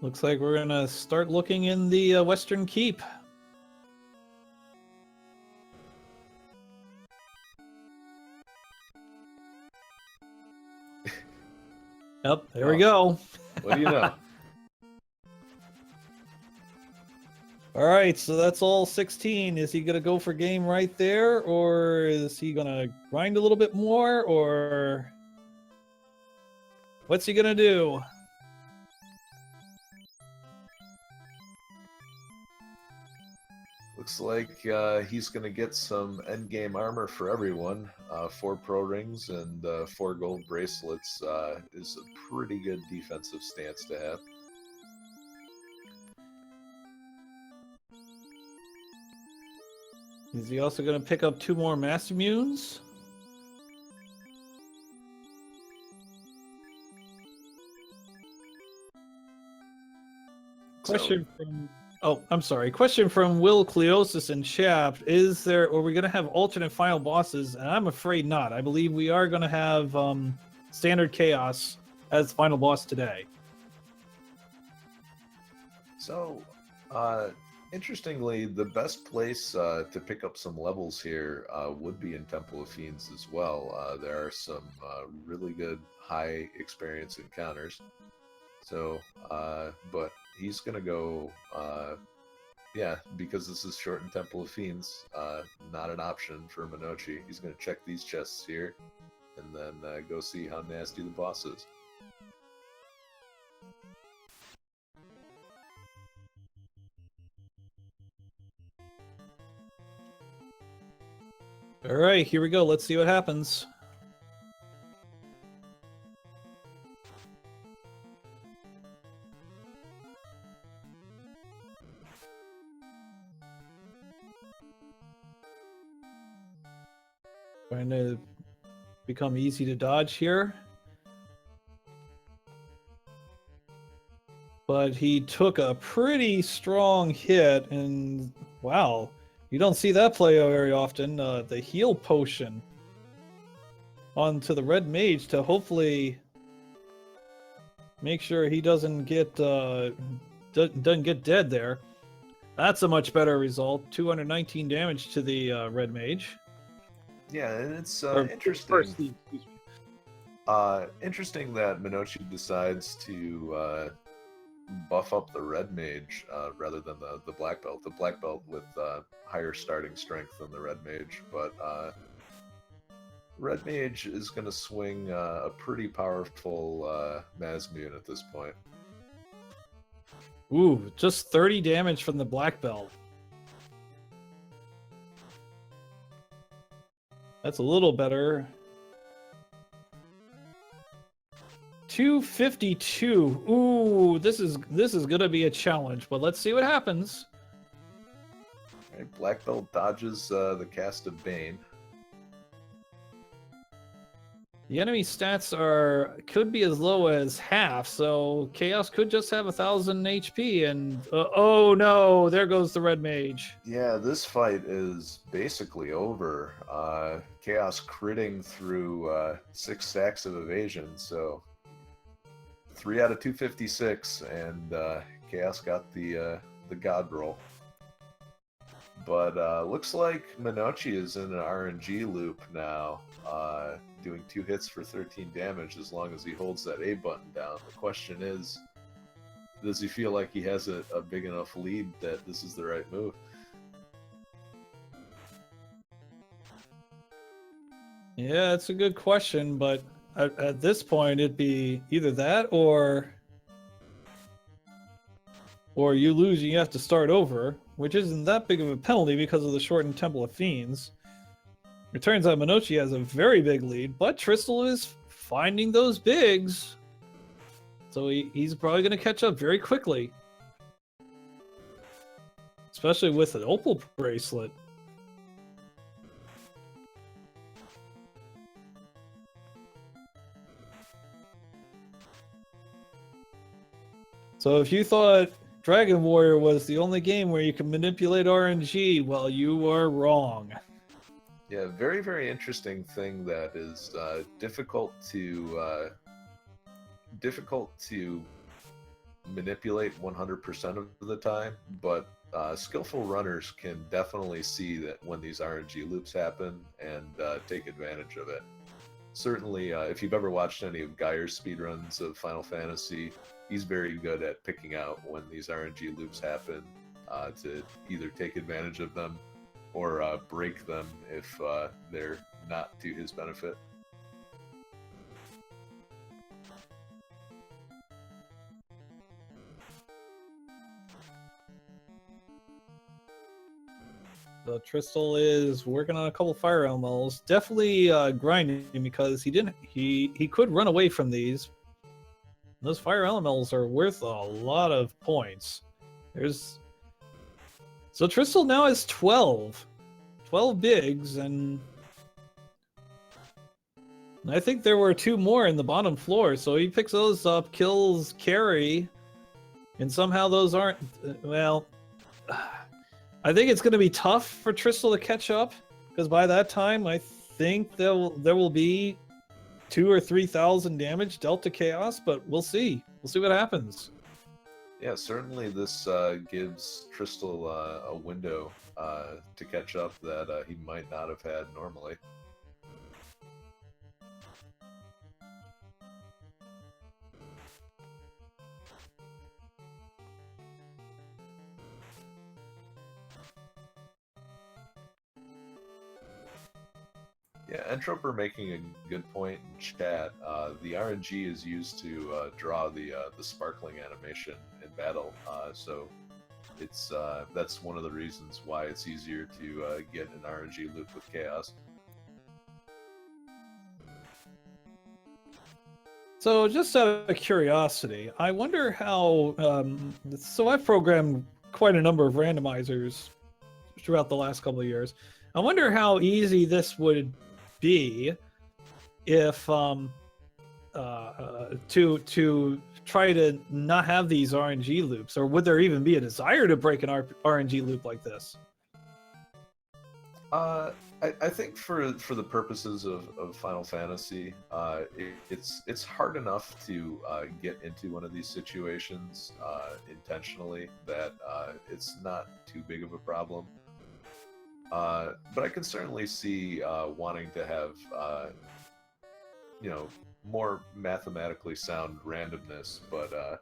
Looks like we're gonna start looking in the Western Keep. Yep, there we go. What do you know? All right, so that's all 16. Is he going to go for game right there, or is he going to grind a little bit more, or what's he going to do? Looks like he's going to get some endgame armor for everyone. 4 pro rings and 4 gold bracelets is a pretty good defensive stance to have. Is he also going to pick up 2 more Master Munes? Question from... Oh, I'm sorry. Question from Will Cleosis and Chap. Are we going to have alternate final bosses? And I'm afraid not. I believe we are going to have Standard Chaos as final boss today. So, interestingly, the best place to pick up some levels here would be in Temple of Fiends as well. There are some really good high experience encounters. So, but he's going to go, yeah, because this is shortened Temple of Fiends, not an option for Minochi. He's going to check these chests here and then go see how nasty the boss is. All right, here we go. Let's see what happens. Trying to become easy to dodge here. But he took a pretty strong hit, and wow, you don't see that play very often. The heal potion onto the red mage to hopefully make sure he doesn't get doesn't get dead there. That's a much better result. 219 damage to the red mage. Yeah, and it's Or interesting. first thief, excuse me. Interesting that Minochi decides to buff up the red mage rather than the black belt. The black belt with higher starting strength than the red mage, but red mage is going to swing a pretty powerful Mazmune at this point. Ooh, just 30 damage from the black belt. That's a little better. 252. Ooh, this is gonna be a challenge, but let's see what happens. All right, black belt dodges the cast of Bane. The enemy stats could be as low as half, so Chaos could just have 1,000 HP, and oh no, there goes the red mage. Yeah, this fight is basically over. Chaos critting through 6 stacks of evasion, so 3 out of 256, and Chaos got the god roll. But looks like Minochi is in an RNG loop now, doing 2 hits for 13 damage as long as he holds that A button down. The question is, does he feel like he has a big enough lead that this is the right move? Yeah, that's a good question, but at this point it'd be either that or you lose and you have to start over, which isn't that big of a penalty because of the shortened Temple of Fiends. It turns out Minochi has a very big lead, but Tristal is finding those bigs. So he's probably going to catch up very quickly. Especially with an Opal bracelet. So if you thought Dragon Warrior was the only game where you can manipulate RNG, well, you are wrong. Yeah, very, very interesting thing that is difficult to manipulate 100% of the time, but skillful runners can definitely see that when these RNG loops happen and take advantage of it. Certainly, if you've ever watched any of Geyer's speedruns of Final Fantasy, he's very good at picking out when these RNG loops happen to either take advantage of them or break them if they're not to his benefit. So Tristal is working on a couple fire elementals. Definitely grinding because he could run away from these. Those fire elementals are worth a lot of points. So Tristal now has 12 bigs, and I think there were 2 more in the bottom floor. So he picks those up, kills Carrie, and somehow those aren't, well, I think it's going to be tough for Tristal to catch up, because by that time I think there will be 2,000 or 3,000 damage dealt to Chaos, but we'll see. We'll see what happens. Yeah, certainly this gives Tristal a window to catch up that he might not have had normally. Yeah, Entroper making a good point in chat. The RNG is used to draw the sparkling animation in battle, so it's that's one of the reasons why it's easier to get an RNG loop with Chaos. So just out of curiosity, I wonder how, so I've programmed quite a number of randomizers throughout the last couple of years. I wonder how easy this would be if to try to not have these RNG loops, or would there even be a desire to break an RNG loop like this? I I think for the purposes of Final Fantasy, it's hard enough to get into one of these situations intentionally that it's not too big of a problem. But I can certainly see wanting to have more mathematically sound randomness. But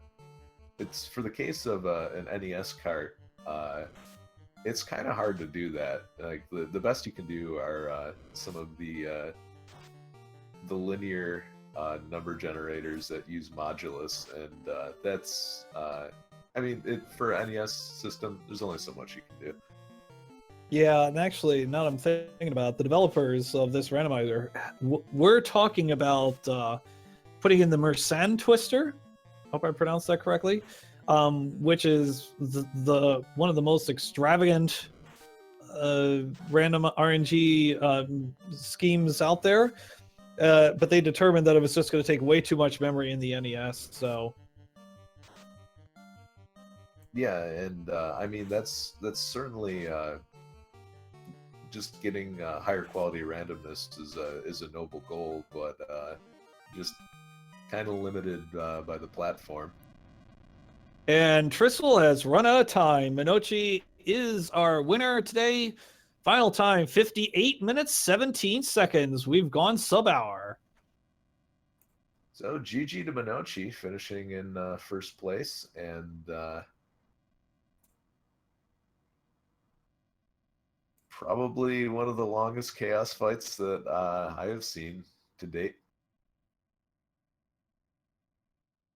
it's for the case of an NES cart. It's kind of hard to do that. Like the best you can do are some of the linear number generators that use modulus, and that's I mean, for an NES system, there's only so much you can do. Yeah, and actually, now that I'm thinking about it, the developers of this randomizer, we're talking about putting in the Mersenne twister. Hope I pronounced that correctly. Which is the one of the most extravagant random RNG schemes out there. But they determined that it was just going to take way too much memory in the NES. So yeah, and I mean that's certainly just getting higher quality randomness is a noble goal, but just kind of limited by the platform. And Tristle has run out of time. Minochi is our winner today. Final time, 58 minutes, 17 seconds. We've gone sub-hour. So GG to Minochi, finishing in first place. And probably one of the longest chaos fights that I have seen to date.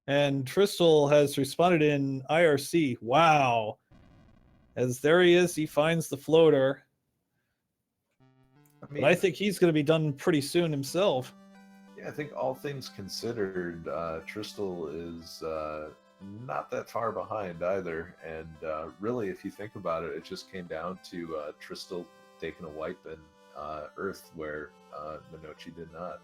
And Tristle has responded in IRC. Wow. As there he is, he finds the floater. But I think he's going to be done pretty soon himself. Yeah, I think all things considered, Tristle is not that far behind either. And really, if you think about it, it just came down to Tristle taking a wipe in Earth where Minochi did not.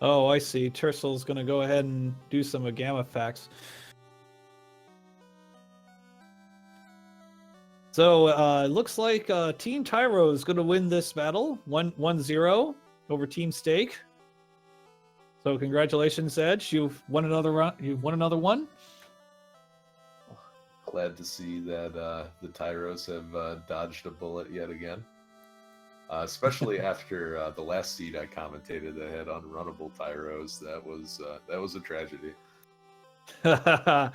Oh, I see. Tristle's going to go ahead and do some gamma effects. So it looks like Team Tyro is going to win this battle 1-0 over Team Steak. So congratulations, Edge. You've won another round. You've won another one. Glad to see that the Tyros have dodged a bullet yet again. Especially after the last seed I commentated that had unrunnable Tyros. That was a tragedy. That's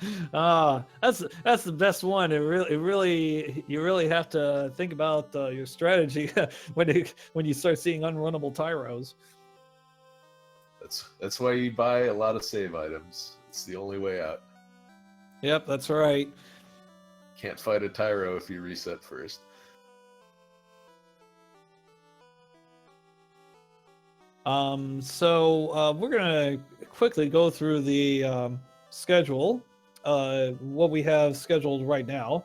the best one. You really have to think about your strategy when you start seeing unrunnable Tyros. That's why you buy a lot of save items. It's the only way out. Yep, that's right. Can't fight a Tyro if you reset first. So we're gonna quickly go through the schedule. What we have scheduled right now.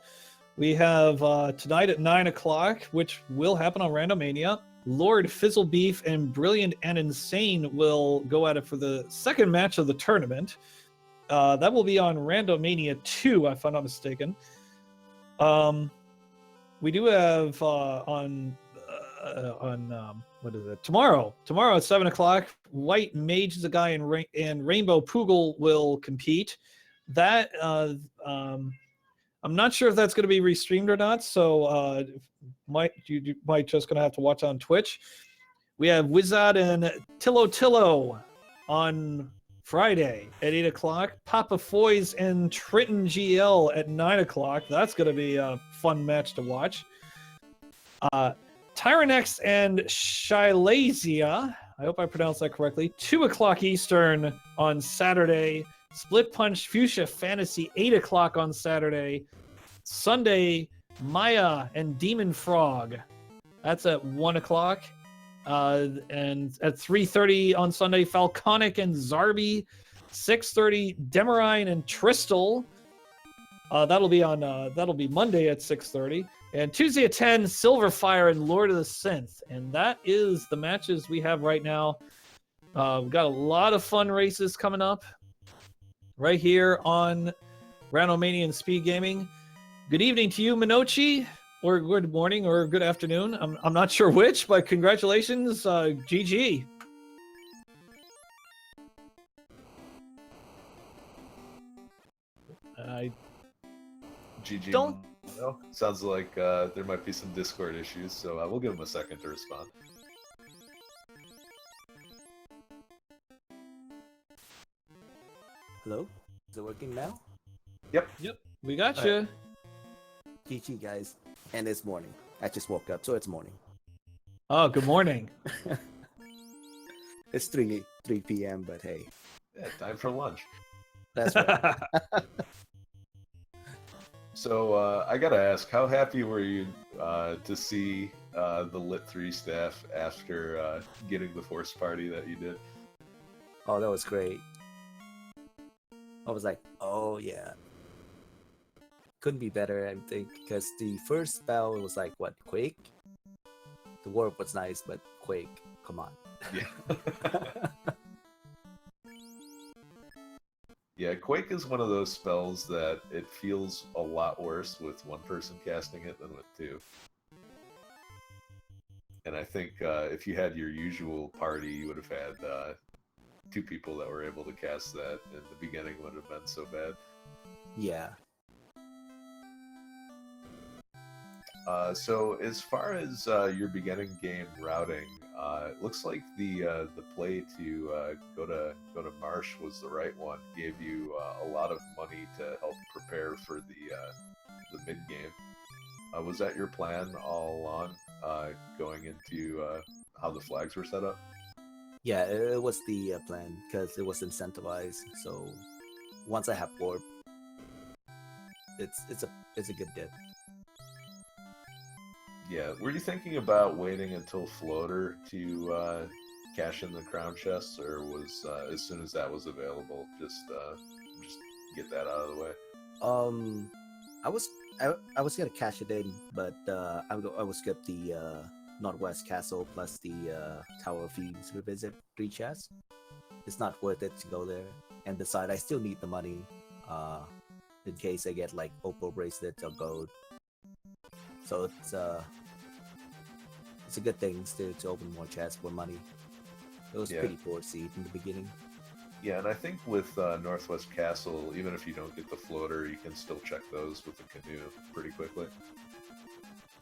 We have tonight at 9 o'clock, which will happen on Randomania. Lord Fizzlebeef and Brilliant and Insane will go at it for the second match of the tournament. That will be on Randomania 2, if I'm not mistaken. We do have on what is it? Tomorrow at 7 o'clock, White Mage the guy and Rainbow Poogle will compete. That I'm not sure if that's going to be restreamed or not, so you might just going to have to watch on Twitch. We have Wizard and Tillo on Friday at 8 o'clock. Papa Foy's and Triton GL at 9 o'clock. That's going to be a fun match to watch. Tyrannex and Shylazia, I hope I pronounced that correctly, 2 o'clock Eastern on Saturday. Split Punch Fuchsia Fantasy, 8 o'clock on Saturday. Sunday, Maya and Demon Frog. That's at 1 o'clock. And at 3:30 on Sunday, Falconic and Zarby. 6:30, Demarine and Tristle. That'll be Monday at 6:30. And Tuesday at 10, Silverfire and Lord of the Synth. And that is the matches we have right now. We've got a lot of fun races coming up right here on Randomania and Speed Gaming. Good evening to you, Minochi, or good morning, or good afternoon. I'm not sure which, but congratulations, GG. I GG. don't. Well, sounds like there might be some Discord issues, so we'll give him a second to respond. Hello? Is it working now? Yep, we got you. GG, guys. And it's morning. I just woke up, so it's morning. Oh, good morning. It's 3 p.m., but hey, Yeah, time for lunch. that's right. So I gotta ask, how happy were you to see the Lit 3 staff after getting the force party that you did? Oh, that was great. I was like, oh yeah. Couldn't be better, I think, because the first spell was like, what, Quake? The warp was nice, but Quake, come on. Yeah. Yeah, Quake is one of those spells that it feels a lot worse with one person casting it than with two. And I think if you had your usual party, you would have had two people that were able to cast that, and the beginning would have been so bad. Yeah. So as far as your beginning game routing, it looks like the play to go to Marsh was the right one. Gave you a lot of money to help prepare for the mid game. Was that your plan all along, going into how the flags were set up? Yeah, it was the plan, because it was incentivized, so once I have warp, it's a good dip. Yeah. Were you thinking about waiting until floater to cash in the crown chests, or was as soon as that was available, just get that out of the way? I was gonna cash it in, but I will skip the Northwest Castle plus the Tower of Thieves revisit 3 chests. It's not worth it to go there. And besides, I still need the money in case I get like opal bracelets or gold. So it's a good thing still to open more chests for money. It was Yeah. pretty poor seed in the beginning. Yeah, and I think with Northwest Castle, even if you don't get the floater, you can still check those with the canoe pretty quickly.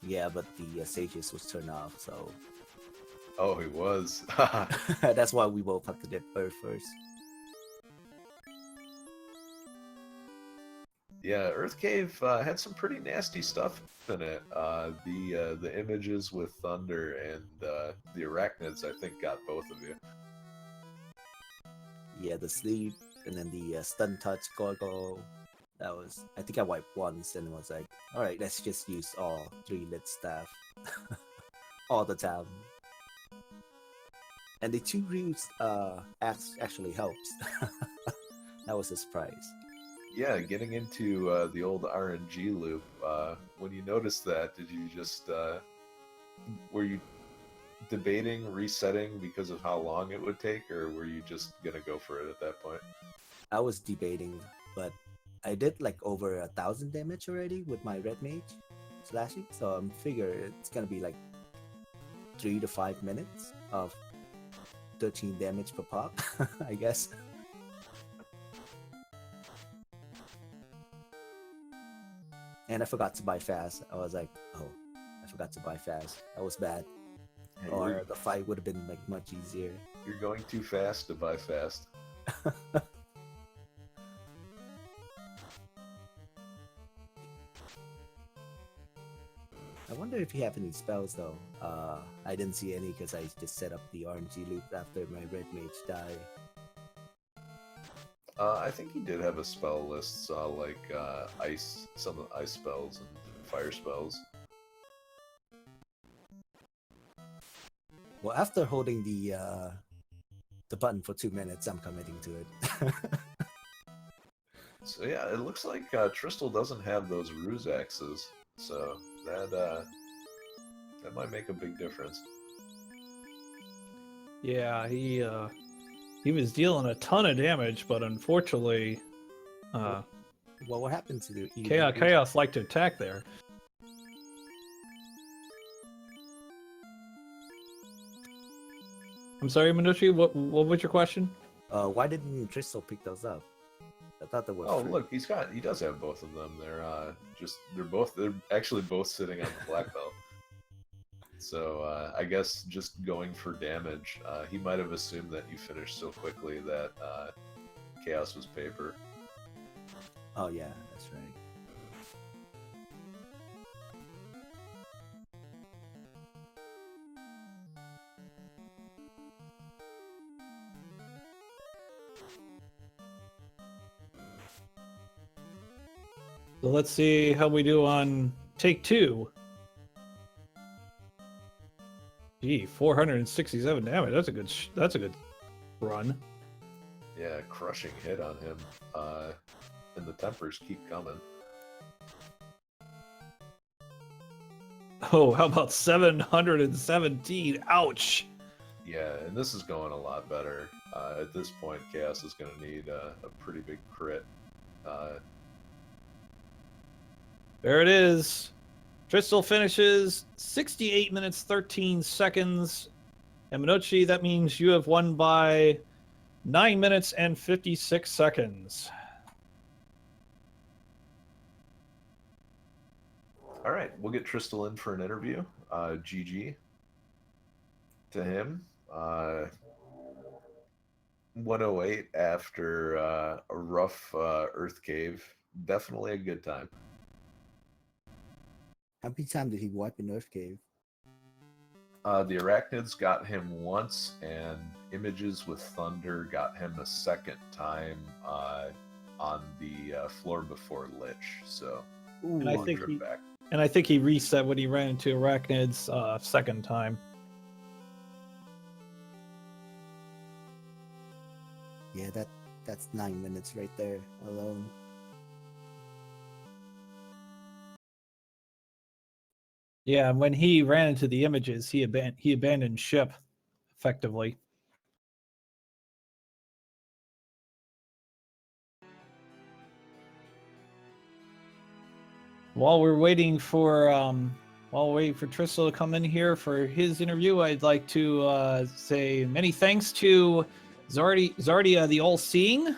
Yeah, but the Sages was turned off, so Oh, he was. that's why we both have to get Earth first. Yeah, Earth Cave had some pretty nasty stuff in it. The images with thunder and the arachnids, I think, got both of you. Yeah, the sleep and then the stun touch gargoyle. That was, I think I wiped once and was like, all right, let's just use all 3 lit staff all the time. And the 2 roots actually helps. That was a surprise. Yeah, getting into the old RNG loop. When you noticed that, did you just were you debating resetting because of how long it would take, or were you just gonna go for it at that point? I was debating, but I did like over 1,000 damage already with my red mage slashing, so I'm figure it's gonna be like 3 to 5 minutes of 13 damage per pop, I guess. And I forgot to buy fast. I was like, oh, I forgot to buy fast. That was bad. Hey, Or the fight would have been like much easier. you're going too fast to buy fast. I wonder if you have any spells though. I didn't see any because I just set up the RNG loop after my red mage died. I think he did have a spell list, like ice, some ice spells and fire spells. Well, after holding the button for 2 minutes, I'm committing to it. So yeah, it looks like Tristal doesn't have those ruse axes, so that might make a big difference. Yeah, he He was dealing a ton of damage, but unfortunately, Well, what happened to the Chaos liked to attack there. I'm sorry, Minucci, what was your question? Why didn't Crystal pick those up? I thought that was. Oh, free. look, he does have both of them. They're actually both sitting on the black belt. So I guess just going for damage, he might have assumed that you finished so quickly that Chaos was paper. Oh yeah, that's right. So let's see how we do on take 2. Gee, 467 damage. That's a good run. Yeah, crushing hit on him. And the tempers keep coming. Oh, how about 717? Ouch. Yeah, and this is going a lot better. At this point, Chaos is going to need a pretty big crit. There it is. Crystal finishes 68 minutes 13 seconds. And Minucci, that means you have won by 9 minutes and 56 seconds. All right, we'll get Tristal in for an interview. GG to him. 108 after a rough Earth Cave. Definitely a good time. How many times did he wipe in Earth Cave? The Arachnids got him once, and Images with Thunder got him a second time on the floor before Lich. So, Ooh, And I long think trip he- back. And I think he reset when he ran into Arachnids second time. yeah, that's 9 minutes right there alone. Yeah, and when he ran into the Images, he abandoned ship, effectively. While we're waiting for Tristel to come in here for his interview, I'd like to say many thanks to Zardia the All-Seeing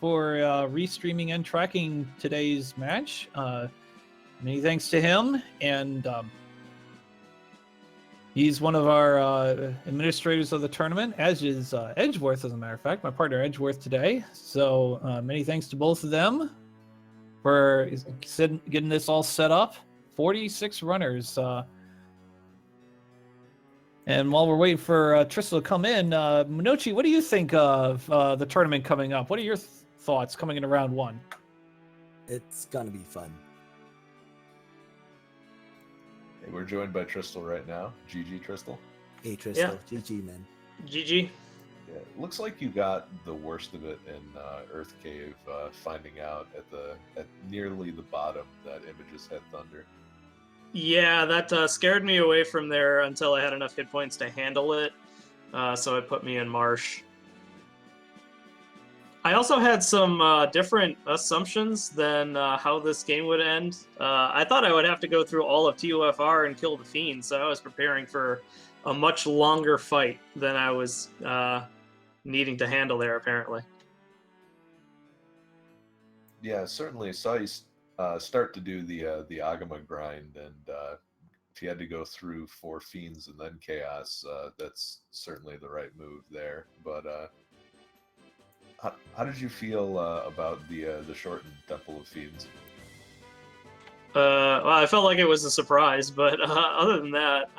for restreaming and tracking today's match. Many thanks to him, and he's one of our administrators of the tournament, as is Edgeworth, as a matter of fact, my partner Edgeworth today. So many thanks to both of them for getting this all set up. 46 runners. And while we're waiting for Tristel to come in, Minucci, what do you think of the tournament coming up? What are your thoughts coming into round 1? It's gonna be fun. Hey, we're joined by Tristal right now. GG, Tristal. Hey Tristal, Yeah. GG man. GG. Yeah, it looks like you got the worst of it in Earth Cave, finding out at nearly the bottom that Images had Thunder. Yeah, that scared me away from there until I had enough hit points to handle it. So it put me in Marsh. I also had some different assumptions than how this game would end. I thought I would have to go through all of TOFR and kill the Fiend, so I was preparing for a much longer fight than I was needing to handle there, apparently. Yeah, certainly saw you start to do the Agama grind, and if you had to go through 4 Fiends and then Chaos, that's certainly the right move there. But how did you feel about the shortened Temple of Fiends? Well, I felt like it was a surprise, but other than that,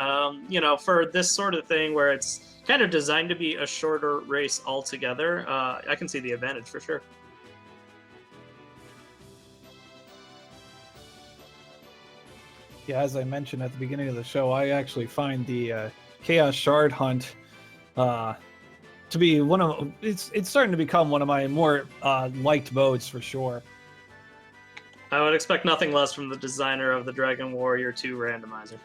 for this sort of thing where it's kind of designed to be a shorter race altogether, I can see the advantage for sure. Yeah, as I mentioned at the beginning of the show, I actually find the Chaos Shard Hunt to be it's starting to become one of my more liked modes for sure. I would expect nothing less from the designer of the Dragon Warrior 2 randomizer.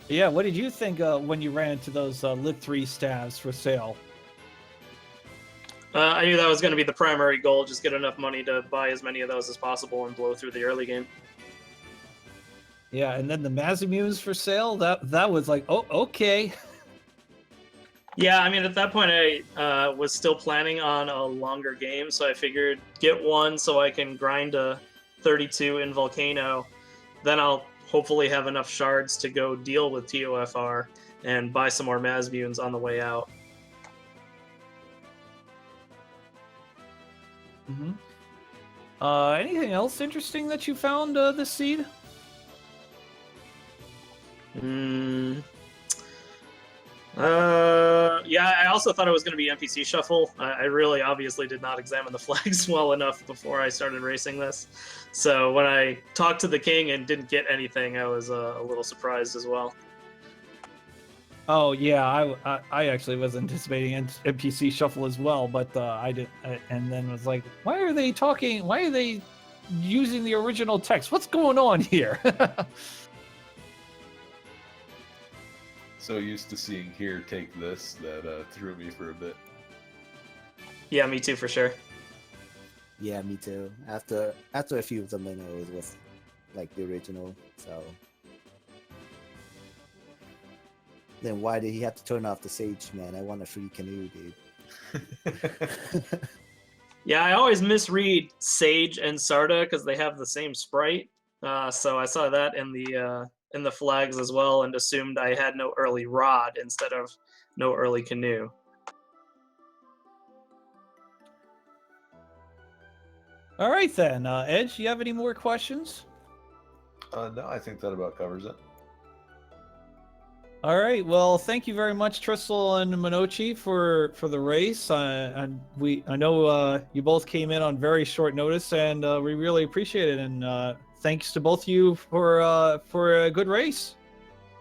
Yeah, what did you think when you ran into those Lit 3 staves for sale? I knew that was going to be the primary goal, just get enough money to buy as many of those as possible and blow through the early game. Yeah, and then the Mazimunes for sale, that was like, oh, okay. Yeah, I mean, at that point, I was still planning on a longer game, so I figured get one so I can grind a 32 in Volcano. Then I'll hopefully have enough shards to go deal with TOFR and buy some more Mazmunes on the way out. Mm-hmm. Anything else interesting that you found this seed? Yeah, I also thought it was going to be NPC Shuffle. I really obviously did not examine the flags well enough before I started racing this. So when I talked to the king and didn't get anything, I was a little surprised as well. Oh yeah, I actually was anticipating NPC Shuffle as well, but I did, and then was like, why are they talking? Why are they using the original text? What's going on here? So used to seeing here take this that threw me for a bit. Yeah, me too, for sure. Yeah, me too. After a few of them, I know it was like the original. So then why did he have to turn off the Sage, man? I want a free canoe, dude. Yeah, I always misread Sage and Sarda because they have the same sprite. So I saw that in the flags as well and assumed I had no early rod instead of no early canoe. All right then, Edge, you have any more questions? No, I think that about covers it. All right. Well, thank you very much, Tristel and Minochi, for the race. I know you both came in on very short notice, and we really appreciate it. And thanks to both of you for a good race.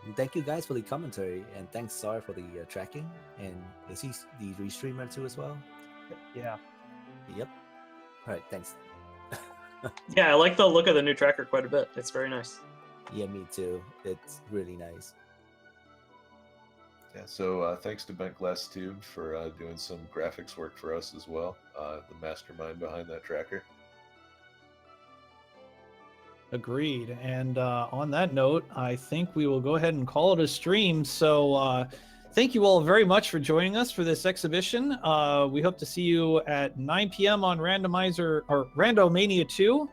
And thank you guys for the commentary, and thanks Sar for the tracking. And is he the restreamer too as well? Yeah. Yep. All right. Thanks. Yeah, I like the look of the new tracker quite a bit. It's very nice. Yeah, me too. It's really nice. Yeah, so thanks to Bent Glass Tube for doing some graphics work for us as well. The mastermind behind that tracker. Agreed. And on that note, I think we will go ahead and call it a stream. So thank you all very much for joining us for this exhibition. We hope to see you at 9 p.m. on Randomizer or Randomania 2.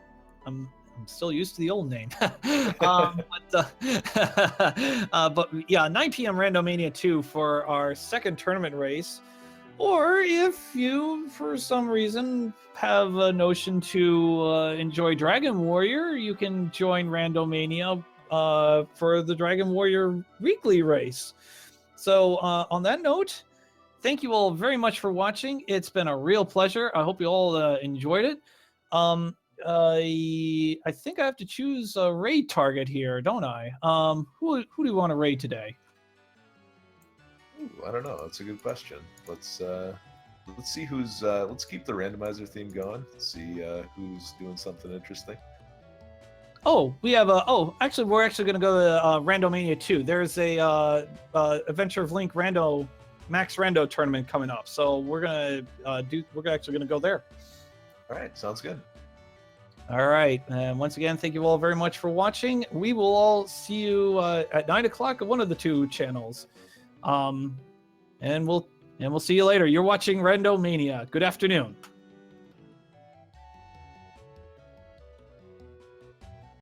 I'm still used to the old name. But yeah, 9 p.m. Randomania 2 for our second tournament race. Or if you, for some reason, have a notion to enjoy Dragon Warrior, you can join Randomania for the Dragon Warrior weekly race. So on that note, thank you all very much for watching. It's been a real pleasure. I hope you all enjoyed it. I think I have to choose a raid target here, don't I? Who do you want to raid today? Ooh, I don't know. That's a good question. Let's see who's. Let's keep the randomizer theme going. See who's doing something interesting. Oh, we have a. Oh, actually, we're actually going to go to Randomania 2. There's a Adventure of Link Max Rando tournament coming up, so we're gonna We're actually going to go there. All right, sounds good. All right, and once again, thank you all very much for watching. We will all see you at 9 o'clock at one of the two channels, and we'll see you later. You're watching Randomania. Good afternoon.